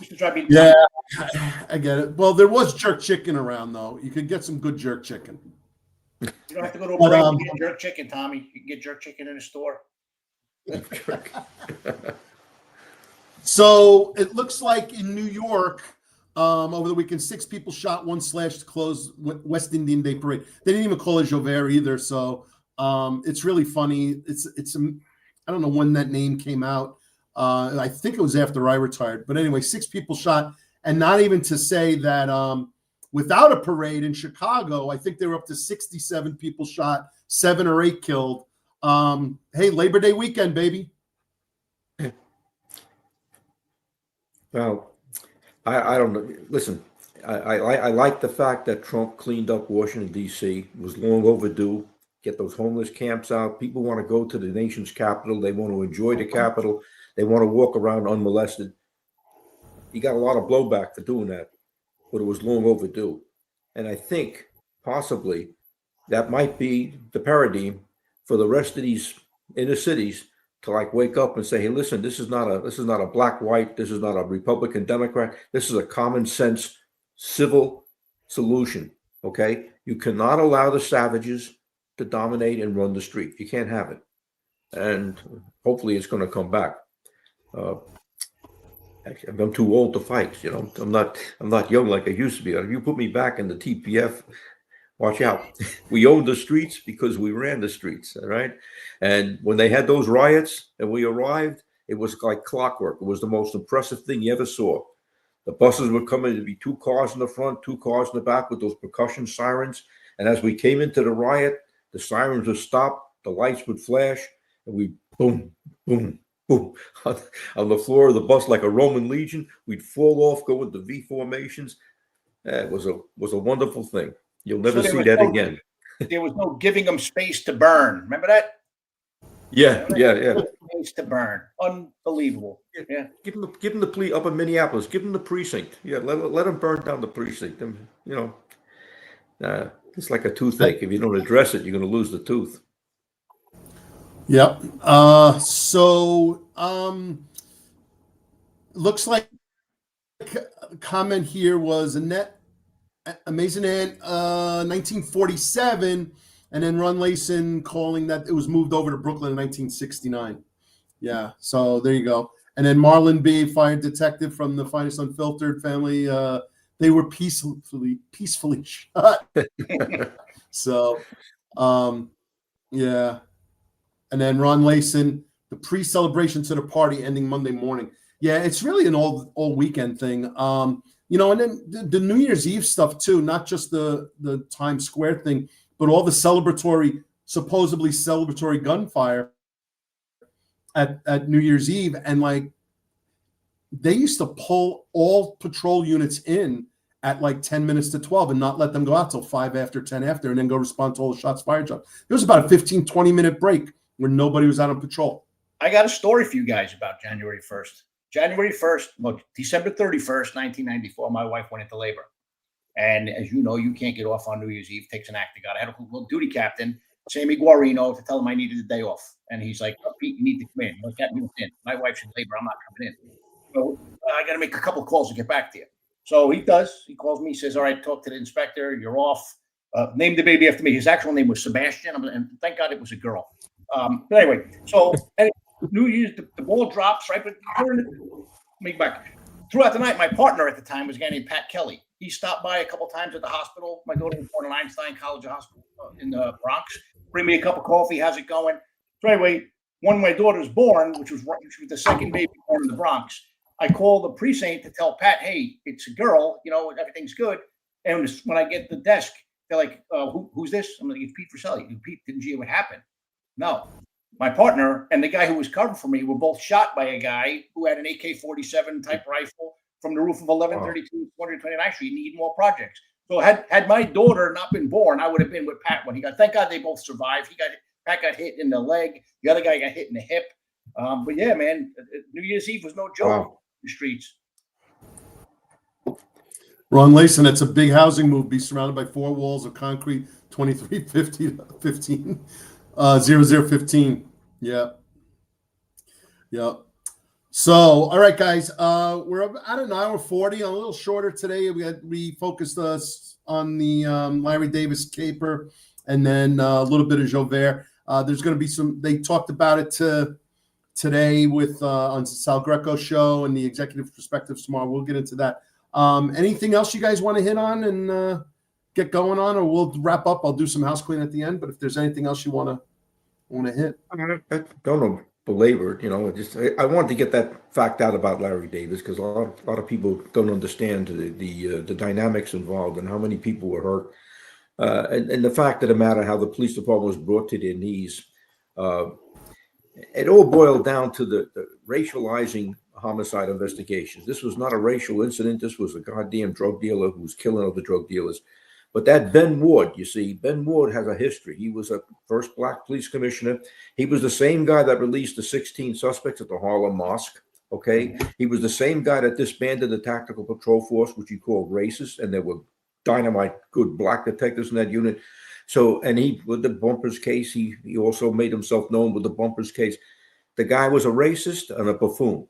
Used to drive me. Yeah, I get it. Well, there was jerk chicken around, though. You could get some good jerk chicken. You don't have to go to a parade to get jerk chicken, Tommy. You can get jerk chicken in a store. So it looks like in New York, over the weekend, 6 people shot, 1 slashed to close West Indian Day Parade. They didn't even call it Gerberth either. So it's really funny. I don't know when that name came out. I think it was after I retired. But anyway, 6 people shot. And not even to say that without a parade in Chicago, I think they were up to 67 people shot, 7 or 8 killed. Hey, Labor Day weekend, baby. Well, I don't know. Listen, I like the fact that Trump cleaned up Washington, D.C. It was long overdue. Get those homeless camps out. People want to go to the nation's capital. They want to enjoy the capital. They want to walk around unmolested. He got a lot of blowback for doing that, but it was long overdue. And I think possibly that might be the paradigm for the rest of these inner cities to like wake up and say, hey, listen, this is not a black, white, this is not a Republican, Democrat. This is a common sense civil solution. Okay. You cannot allow the savages to dominate and run the street. You can't have it. And hopefully it's going to come back. I'm too old to fight. You know, I'm not young like I used to be. If you put me back in the TPF, watch out. We owned the streets because we ran the streets. All right. And when they had those riots and we arrived, it was like clockwork. It was the most impressive thing you ever saw. The buses would come in, there'd be 2 cars in the front, 2 cars in the back with those percussion sirens. And as we came into the riot, the sirens would stop, the lights would flash, and we boom, boom, boom on the floor of the bus like a Roman legion. We'd fall off, go into V formations. It was a wonderful thing. You'll never see that again. There was no giving them space to burn. Remember that? Yeah. Space to burn. Unbelievable. Yeah. Give them the plea up in Minneapolis. Give them the precinct. Yeah, let them burn down the precinct. You know, it's like a toothache. If you don't address it, you're going to lose the tooth. Yep. Looks like a comment here was Amazing Ant 1947, and then Ron Layson calling that it was moved over to Brooklyn in 1969. Yeah, so there you go. And then Marlon B, fire detective from the Finest Unfiltered family. They were peacefully shot. So, yeah. And then Ron Layson, the pre-celebration to the party ending Monday morning. Yeah, it's really an all weekend thing. You know, and then the New Year's Eve stuff too, not just the Times Square thing, but all the supposedly celebratory gunfire at New Year's Eve. And like, they used to pull all patrol units in at like 10 minutes to 12 and not let them go out till 5 after, 10 after, and then go respond to all the shots fired. There was about a 15-20 minute break where nobody was out on patrol. I got a story for you guys about January 1st. January 1st, look, December 31st, 1994, my wife went into labor. And as you know, you can't get off on New Year's Eve. Takes an active guy. I had a little duty captain, Sammy Guarino, to tell him I needed a day off. And he's like, oh, Pete, you need to come in. Like, Captain, in. My wife's in labor. I'm not coming in. So I got to make a couple of calls to get back to you. So he does. He calls me. He says, all right, talk to the inspector. You're off. Named the baby after me. His actual name was Sebastian. And thank God it was a girl. But anyway, so New Year's, the ball drops, right? But throughout the night, my partner at the time was a guy named Pat Kelly. He stopped by a couple times at the hospital. My daughter was born at Einstein College Hospital in the Bronx. Bring me a cup of coffee. How's it going? So anyway, when my daughter was born, which was the second baby born in the Bronx, I called the precinct to tell Pat, hey, it's a girl, everything's good. And when I get to the desk, they're like, who's this? I'm like, it's Pete Friselli. Pete, didn't you hear what happened? No. My partner and the guy who was covering for me were both shot by a guy who had an AK-47 type rifle from the roof of 1132 229th Street in Edenwald Projects. So had my daughter not been born, I would have been with Pat when he got. Thank God they both survived. Pat got hit in the leg. The other guy got hit in the hip. But yeah, man, New Year's Eve was no joke in the streets. Ron Layson, that's a big housing move. Be surrounded by 4 walls of concrete, 2315 0015. Yeah. Yeah. So, all right, guys, we're at an hour 40, a little shorter today. We focused us on the Larry Davis caper and then a little bit of Gerberth. There's going to be they talked about it today with on Sal Greco's show and the executive perspectives tomorrow. We'll get into that. Anything else you guys want to hit on and get going on, or we'll wrap up? I'll do some house cleaning at the end, but if there's anything else you want to hit. I don't know, belabored, I wanted to get that fact out about Larry Davis because a lot of people don't understand the dynamics involved and how many people were hurt. And the fact of the matter, how the police department was brought to their knees. It all boiled down to the racializing homicide investigations. This was not a racial incident. This was a goddamn drug dealer who was killing other drug dealers. But that Ben Ward, you see, Ben Ward has a history. He was a first black police commissioner. He was the same guy that released the 16 suspects at the Harlem Mosque. Okay. He was the same guy that disbanded the tactical patrol force, which he called racist. And there were dynamite good black detectives in that unit. So, and he, with the Bumpers case, he also made himself known with the Bumpers case. The guy was a racist and a buffoon.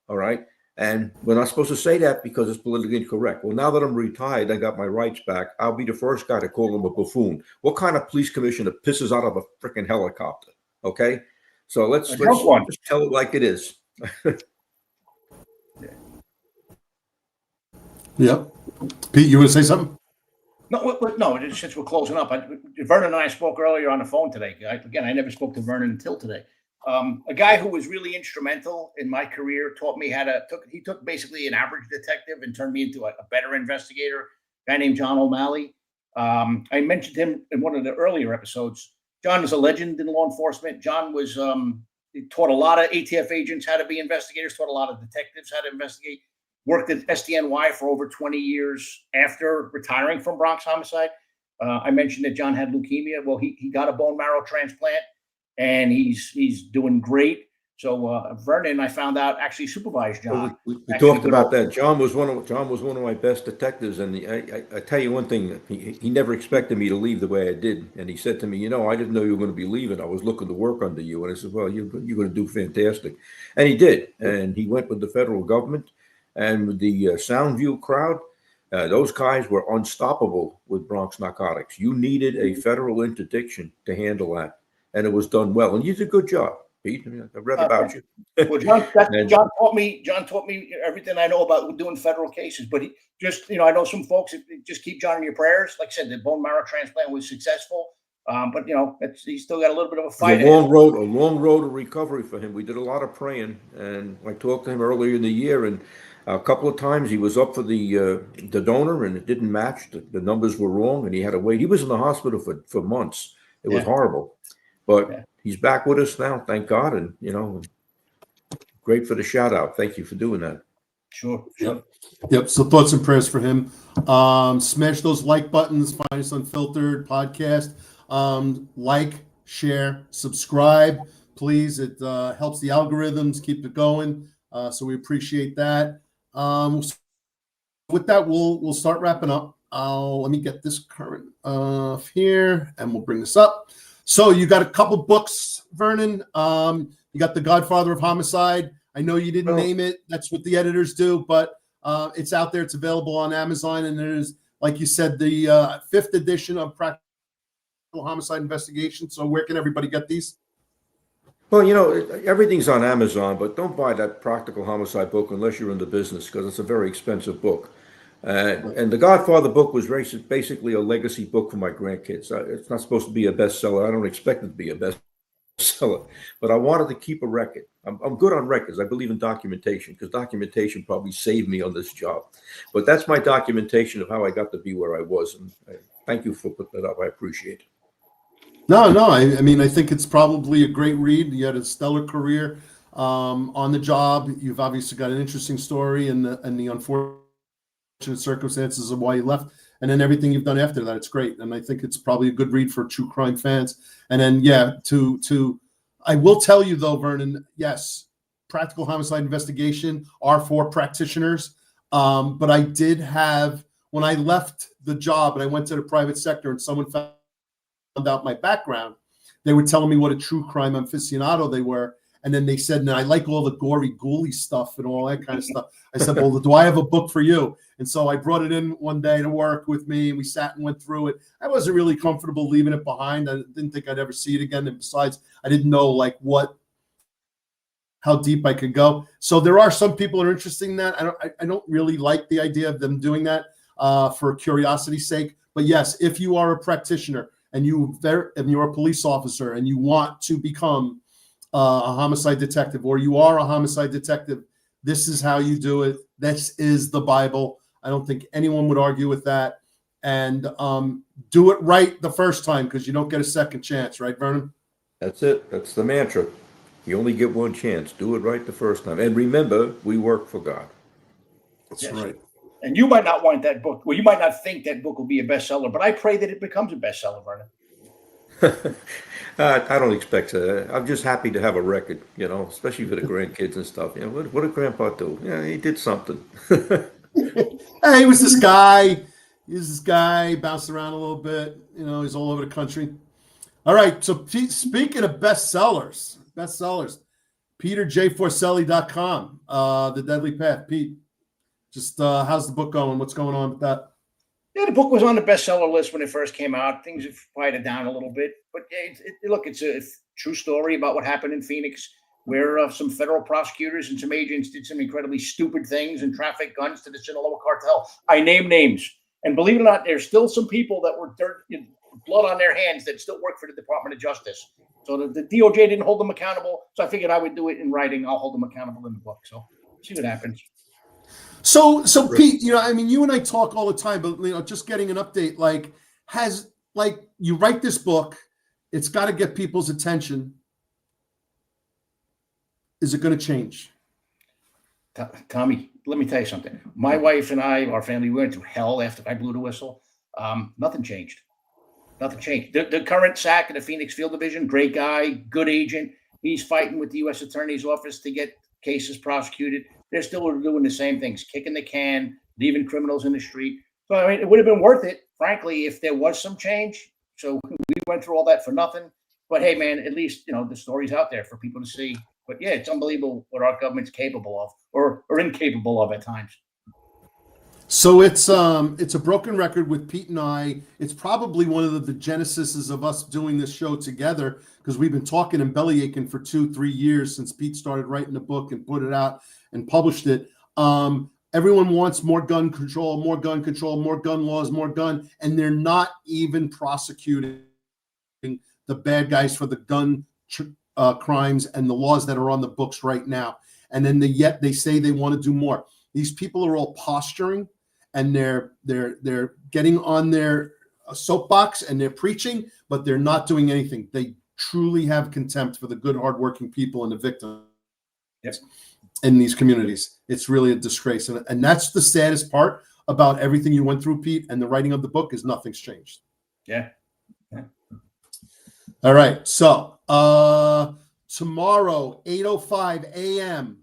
All right. And we're not supposed to say that because it's politically incorrect. Well, now that I'm retired, I got my rights back. I'll be the first guy to call him a buffoon. What kind of police commissioner pisses out of a freaking helicopter? Okay. So let's just tell it like it is. Yeah. Pete, you want to say something? No, since we're closing up, Vernon and I spoke earlier on the phone today. I never spoke to Vernon until today. A guy who was really instrumental in my career taught me he took basically an average detective and turned me into a better investigator, a guy named John O'Malley. I mentioned him in one of the earlier episodes. John is a legend in law enforcement. John he taught a lot of ATF agents how to be investigators, taught a lot of detectives how to investigate, worked at SDNY for over 20 years after retiring from Bronx Homicide. I mentioned that John had leukemia. Well, he got a bone marrow transplant. And he's doing great. So Vernon, I found out, actually supervised John. Well, we talked about that. John was one of my best detectives, and I tell you one thing: he never expected me to leave the way I did. And he said to me, I didn't know you were going to be leaving. I was looking to work under you. And I said, well, you're going to do fantastic. And he did. And he went with the federal government and with the Soundview crowd. Those guys were unstoppable with Bronx narcotics. You needed a federal interdiction to handle that. And it was done well, and you did a good job, Pete. I read about you. Well, John taught me everything I know about doing federal cases. But he just, I know some folks just keep John in your prayers. Like I said, the bone marrow transplant was successful, but he's still got a little bit of a fight. A long road of recovery for him. We did a lot of praying, and I talked to him earlier in the year, and a couple of times he was up for the donor, and it didn't match. The numbers were wrong, and he had to wait. He was in the hospital for months. It was horrible. But he's back with us now, thank God, and great for the shout out. Thank you for doing that. Sure. Yep. So thoughts and prayers for him. Smash those like buttons. Find us Unfiltered podcast. Like, share, subscribe, please. It helps the algorithms keep it going. So we appreciate that. With that, we'll start wrapping up. let me get this current here, and we'll bring this up. So you got a couple books, Vernon. You got The Godfather of Homicide. I know you didn't name it. That's what the editors do, but it's out there. It's available on Amazon, and there's, like you said, the 5th edition of Practical Homicide Investigation. So where can everybody get these? Well, everything's on Amazon, but don't buy that Practical Homicide book unless you're in the business, because it's a very expensive book. And the Godfather book was basically a legacy book for my grandkids. It's not supposed to be a bestseller. I don't expect it to be a bestseller, but I wanted to keep a record. I'm good on records. I believe in documentation, because documentation probably saved me on this job. But that's my documentation of how I got to be where I was. And thank you for putting that up. I appreciate it. No. I mean, I think it's probably a great read. You had a stellar career on the job. You've obviously got an interesting story and the unfortunate circumstances of why you left, and then everything you've done after that. It's great, and I think it's probably a good read for true crime fans. And then, I will tell you though, Vernon, yes, Practical Homicide Investigation are for practitioners, but I did have, when I left the job and I went to the private sector and someone found out my background, they were telling me what a true crime aficionado they were. And then they said, "No, I like all the gory, ghouly stuff and all that kind of stuff." I said, "Well, do I have a book for you?" And so I brought it in one day to work with me, and we sat and went through it. I wasn't really comfortable leaving it behind. I didn't think I'd ever see it again. And besides, I didn't know how deep I could go. So there are some people that are interested in that. I don't really like the idea of them doing that for curiosity's sake. But yes, if you are a practitioner and you're a police officer and you want to become a homicide detective, or you are a homicide detective, this is how you do it. This is the Bible. I don't think anyone would argue with that. And do it right the first time, because you don't get a second chance, right, Vernon? That's it. That's the mantra. You only get one chance. Do it right the first time. And remember, we work for God. That's right. And you might not want that book. Well, you might not think that book will be a bestseller, but I pray that it becomes a bestseller, Vernon. I don't expect to. I'm just happy to have a record, especially for the grandkids and stuff. What did Grandpa do? Yeah, he did something. Hey, he was this guy. Bounced around a little bit. He's all over the country. All right. So speaking of bestsellers, PeterJForcelli.com, The Deadly Path. Pete, just how's the book going? What's going on with that? Yeah, the book was on the bestseller list when it first came out. Things have quieted down a little bit, but look, it's a true story about what happened in Phoenix, where some federal prosecutors and some agents did some incredibly stupid things and trafficked guns to the Sinaloa cartel. I name names, and believe it or not, there's still some people that were blood on their hands that still work for the Department of Justice. So the DOJ didn't hold them accountable. So I figured I would do it in writing. I'll hold them accountable in the book. So see what happens. So Pete, you and I talk all the time, but just getting an update, you write this book, it's got to get people's attention. Is it going to change? Tommy, let me tell you something. My wife and I, our family, we went through hell after I blew the whistle. Nothing changed. Nothing changed. The current SAC of the Phoenix Field Division, great guy, good agent. He's fighting with the U.S. Attorney's Office to get cases prosecuted. They're still doing the same things, kicking the can, leaving criminals in the street. So, it would have been worth it, frankly, if there was some change. So we went through all that for nothing. But hey, man, at least, the story's out there for people to see. But yeah, it's unbelievable what our government's capable of or incapable of at times. So it's a broken record with Pete and I. It's probably one of the genesises of us doing this show together, because we've been talking and belly aching for 2-3 years since Pete started writing the book and put it out and published it. Everyone wants more gun control, more gun laws, more gun, and they're not even prosecuting the bad guys for the gun crimes and the laws that are on the books right now. And then yet they say they want to do more. These people are all posturing, and they're getting on their soapbox and they're preaching, but they're not doing anything. They truly have contempt for the good, hardworking people and the victims in these communities. It's really a disgrace. And that's the saddest part about everything you went through, Pete, and the writing of the book is nothing's changed. Yeah. All right. So tomorrow, 8:05 a.m.,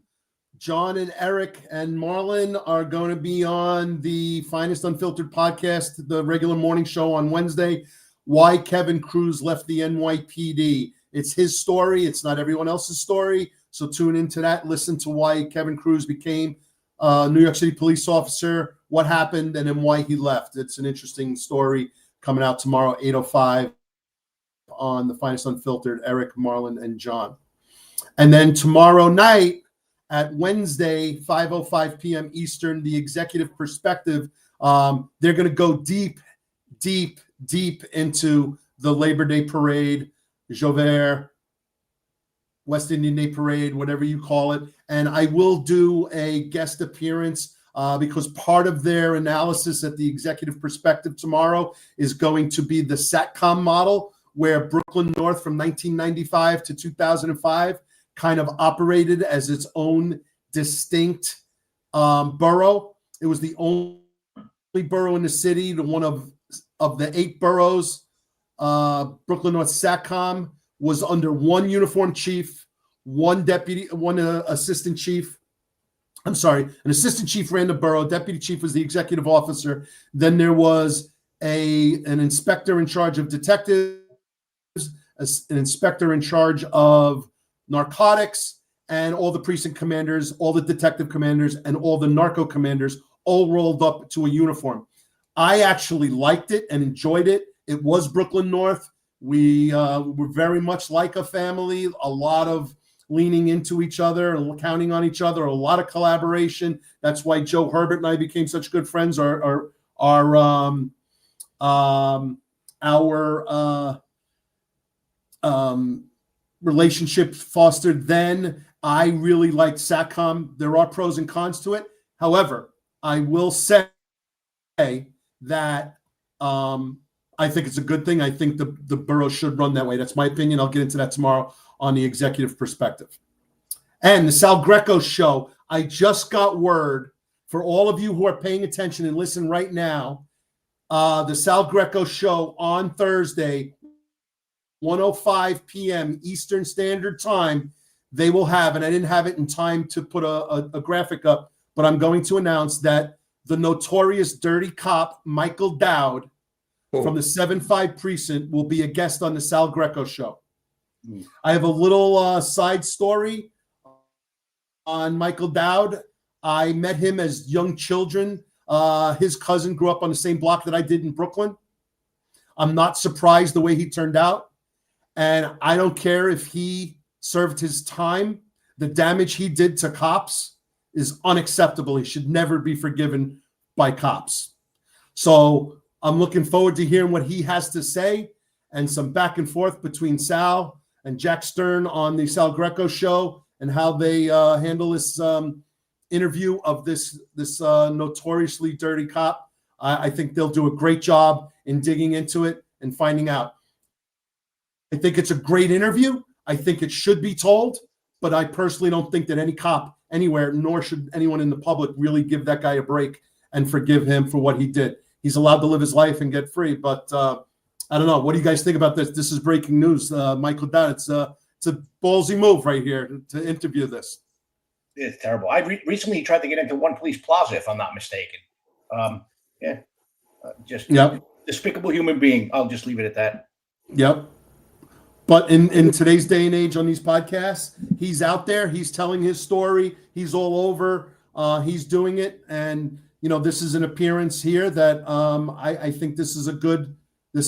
John and Eric and Marlon are going to be on the Finest Unfiltered podcast, the regular morning show on Wednesday. Why Kevin Cruz left the NYPD. It's his story. It's not everyone else's story. So tune into that. Listen to why Kevin Cruz became a New York City police officer, what happened, and then why he left. It's an interesting story coming out tomorrow, 8:05 on the Finest Unfiltered, Eric, Marlon, and John. And then tomorrow night at Wednesday, 5:05 p.m. Eastern, the Executive Perspective. They're going to go deep into the Labor Day Parade, Gerberth, West Indian Day Parade, whatever you call it. And I will do a guest appearance because part of their analysis at the Executive Perspective tomorrow is going to be the SATCOM model, where Brooklyn North from 1995 to 2005 kind of operated as its own distinct borough. It was the only borough in the city, the one of the 8 boroughs. Brooklyn North SATCOM was under one uniform chief, one assistant chief. I'm sorry, an assistant chief ran the borough. Deputy chief was the executive officer. Then there was an inspector in charge of detectives, an inspector in charge of narcotics, and all the precinct commanders, all the detective commanders, and all the narco commanders all rolled up to a uniform. I actually liked it and enjoyed it. It was Brooklyn North. We were very much like a family, a lot of leaning into each other and counting on each other, a lot of collaboration. That's why Joe Herbert and I became such good friends. Our relationship fostered then. I really liked SATCOM. There are pros and cons to it. However, I will say that I think it's a good thing. I think the borough should run that way. That's my opinion. I'll get into that tomorrow on the Executive Perspective. And the Sal Greco show, I just got word for all of you who are paying attention and listen right now, the Sal Greco show on Thursday, 1:05 p.m. Eastern Standard Time, they will have, and I didn't have it in time to put a graphic up, but I'm going to announce that the notorious dirty cop, Michael Dowd, from the 7-5 precinct, will be a guest on the Sal Greco show. I have a little side story on Michael Dowd. I met him as young children. His cousin grew up on the same block that I did in Brooklyn. I'm not surprised the way he turned out. And I don't care if he served his time. The damage he did to cops is unacceptable. He should never be forgiven by cops. So I'm looking forward to hearing what he has to say, and some back and forth between Sal and Jack Stern on the Sal Greco show, and how they handle this interview of this notoriously dirty cop. I think they'll do a great job in digging into it and finding out. I think it's a great interview. I think it should be told, but I personally don't think that any cop anywhere, nor should anyone in the public, really give that guy a break and forgive him for what he did. He's allowed to live his life and get free, but I don't know. What do you guys think about this? This is breaking news. Michael Dowd, it's a ballsy move right here to interview this. It's terrible. I recently tried to get into One Police Plaza, if I'm not mistaken. Just despicable human being. I'll just leave it at that. Yep. But in today's day and age on these podcasts, he's out there. He's telling his story. He's all over. He's doing it. And, you know, this is an appearance here that I think this is a good way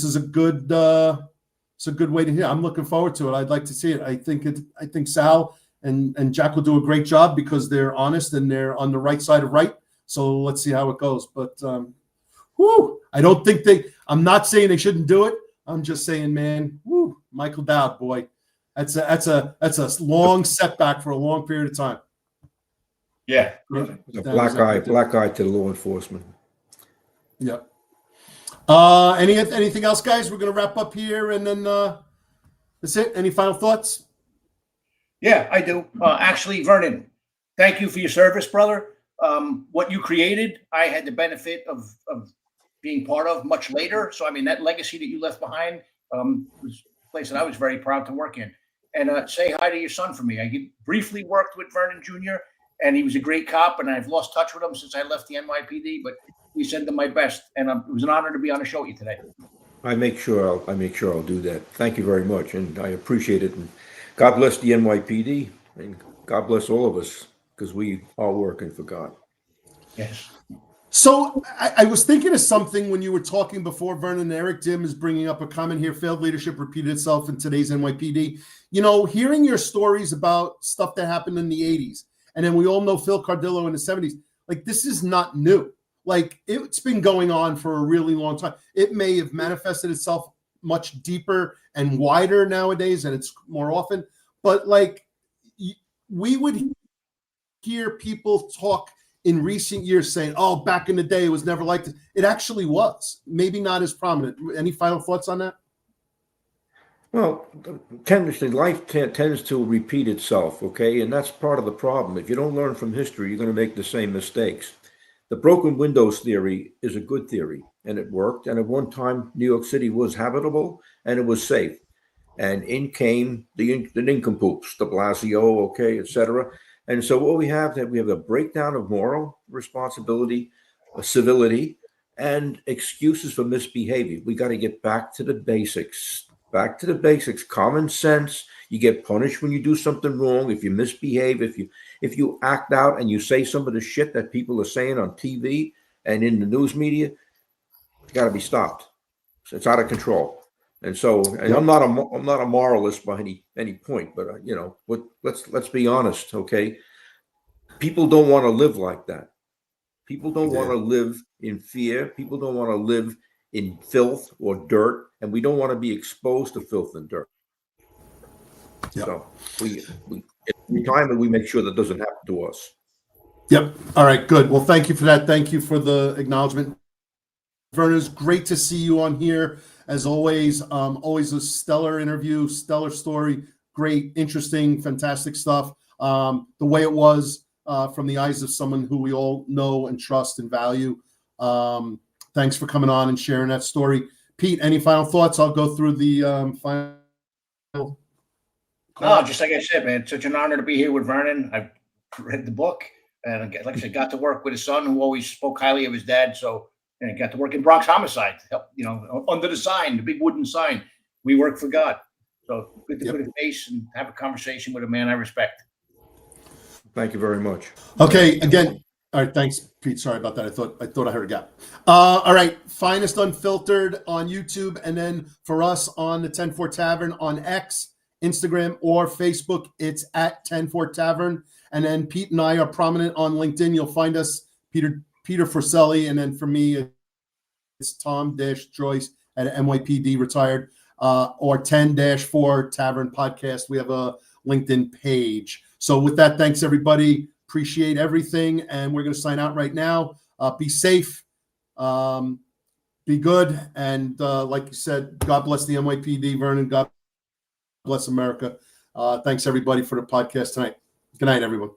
to hear. I'm looking forward to it. I'd like to see it. I think Sal and Jack will do a great job because they're honest and they're on the right side of right. So let's see how it goes. But I don't think I'm not saying they shouldn't do it. I'm just saying, man, Michael Dowd, boy, that's a long setback for a long period of time. Yeah, a black eye to law enforcement. Yeah. Anything else, guys? We're gonna wrap up here, and then that's it. Any final thoughts? Yeah, I do. Actually, Vernon, thank you for your service, brother. What you created, I had the benefit of being part of much later. So, I mean, that legacy that you left behind was a place that I was very proud to work in. And say hi to your son for me. I briefly worked with Vernon Jr., and he was a great cop, and I've lost touch with him since I left the NYPD, but we send him my best, and it was an honor to be on the show with you today. I make sure I'll do that. Thank you very much, and I appreciate it. And God bless the NYPD, and God bless all of us, because we are working for God. Yes. So I was thinking of something when you were talking before, Vernon. And Eric Dim is bringing up a comment here. Failed leadership repeated itself in today's NYPD. You know, hearing your stories about stuff that happened in the 80s, and then we all know Phil Cardillo in the 70s, like this is not new. Like it's been going on for a really long time. It may have manifested itself much deeper and wider nowadays, and it's more often. But like we would hear people talk in recent years saying, oh, back in the day, it was never like this. It actually was. Maybe not as prominent. Any final thoughts on that? Well, life tends to repeat itself, okay? And that's part of the problem. If you don't learn from history, you're going to make the same mistakes. The broken windows theory is a good theory, and it worked. And at one time, New York City was habitable, and it was safe. And in came the nincompoops, de Blasio, okay, etc. And so what we have a breakdown of moral responsibility, civility, and excuses for misbehavior. We got to get back to the basics. Back to the basics. Common sense. You get punished when you do something wrong. If you misbehave, if you act out and you say some of the shit that people are saying on TV and in the news media, it's got to be stopped. It's out of control. And so, and I'm not a moralist by any point, but let's be honest, okay? People don't want to live like that. People don't want to live in fear. People don't want to live in filth or dirt, and we don't want to be exposed to filth and dirt. Yep. So we retirement, we make sure that doesn't happen to us. Yep. All right, good. Well, thank you for that. Thank you for the acknowledgement. Vernon, it's great to see you on here. As always, always a stellar interview, stellar story, great, interesting, fantastic stuff. The way it was from the eyes of someone who we all know and trust and value. Thanks for coming on and sharing that story. Pete, any final thoughts? I'll go through the final. No, just like I said, man, it's such an honor to be here with Vernon. I've read the book, and like I said, got to work with his son, who always spoke highly of his dad. So, and got to work in Bronx Homicide, under the sign, the big wooden sign. We work for God. So good to put a face and have a conversation with a man I respect. Thank you very much. Okay, again. All right, thanks, Pete. Sorry about that. I thought I heard a gap. All right, Finest Unfiltered on YouTube, and then for us on the 10-4 Tavern on X, Instagram, or Facebook, it's at 10-4 Tavern. And then Pete and I are prominent on LinkedIn. You'll find us, Peter Forcelli, and then for me, it's Tom-Joyce at NYPD retired, or 10-4 Tavern Podcast. We have a LinkedIn page. So with that, thanks everybody. Appreciate everything, and we're going to sign out right now. Be safe, be good, and like you said, God bless the NYPD, Vernon. God bless America. Thanks everybody for the podcast tonight. Good night, everyone.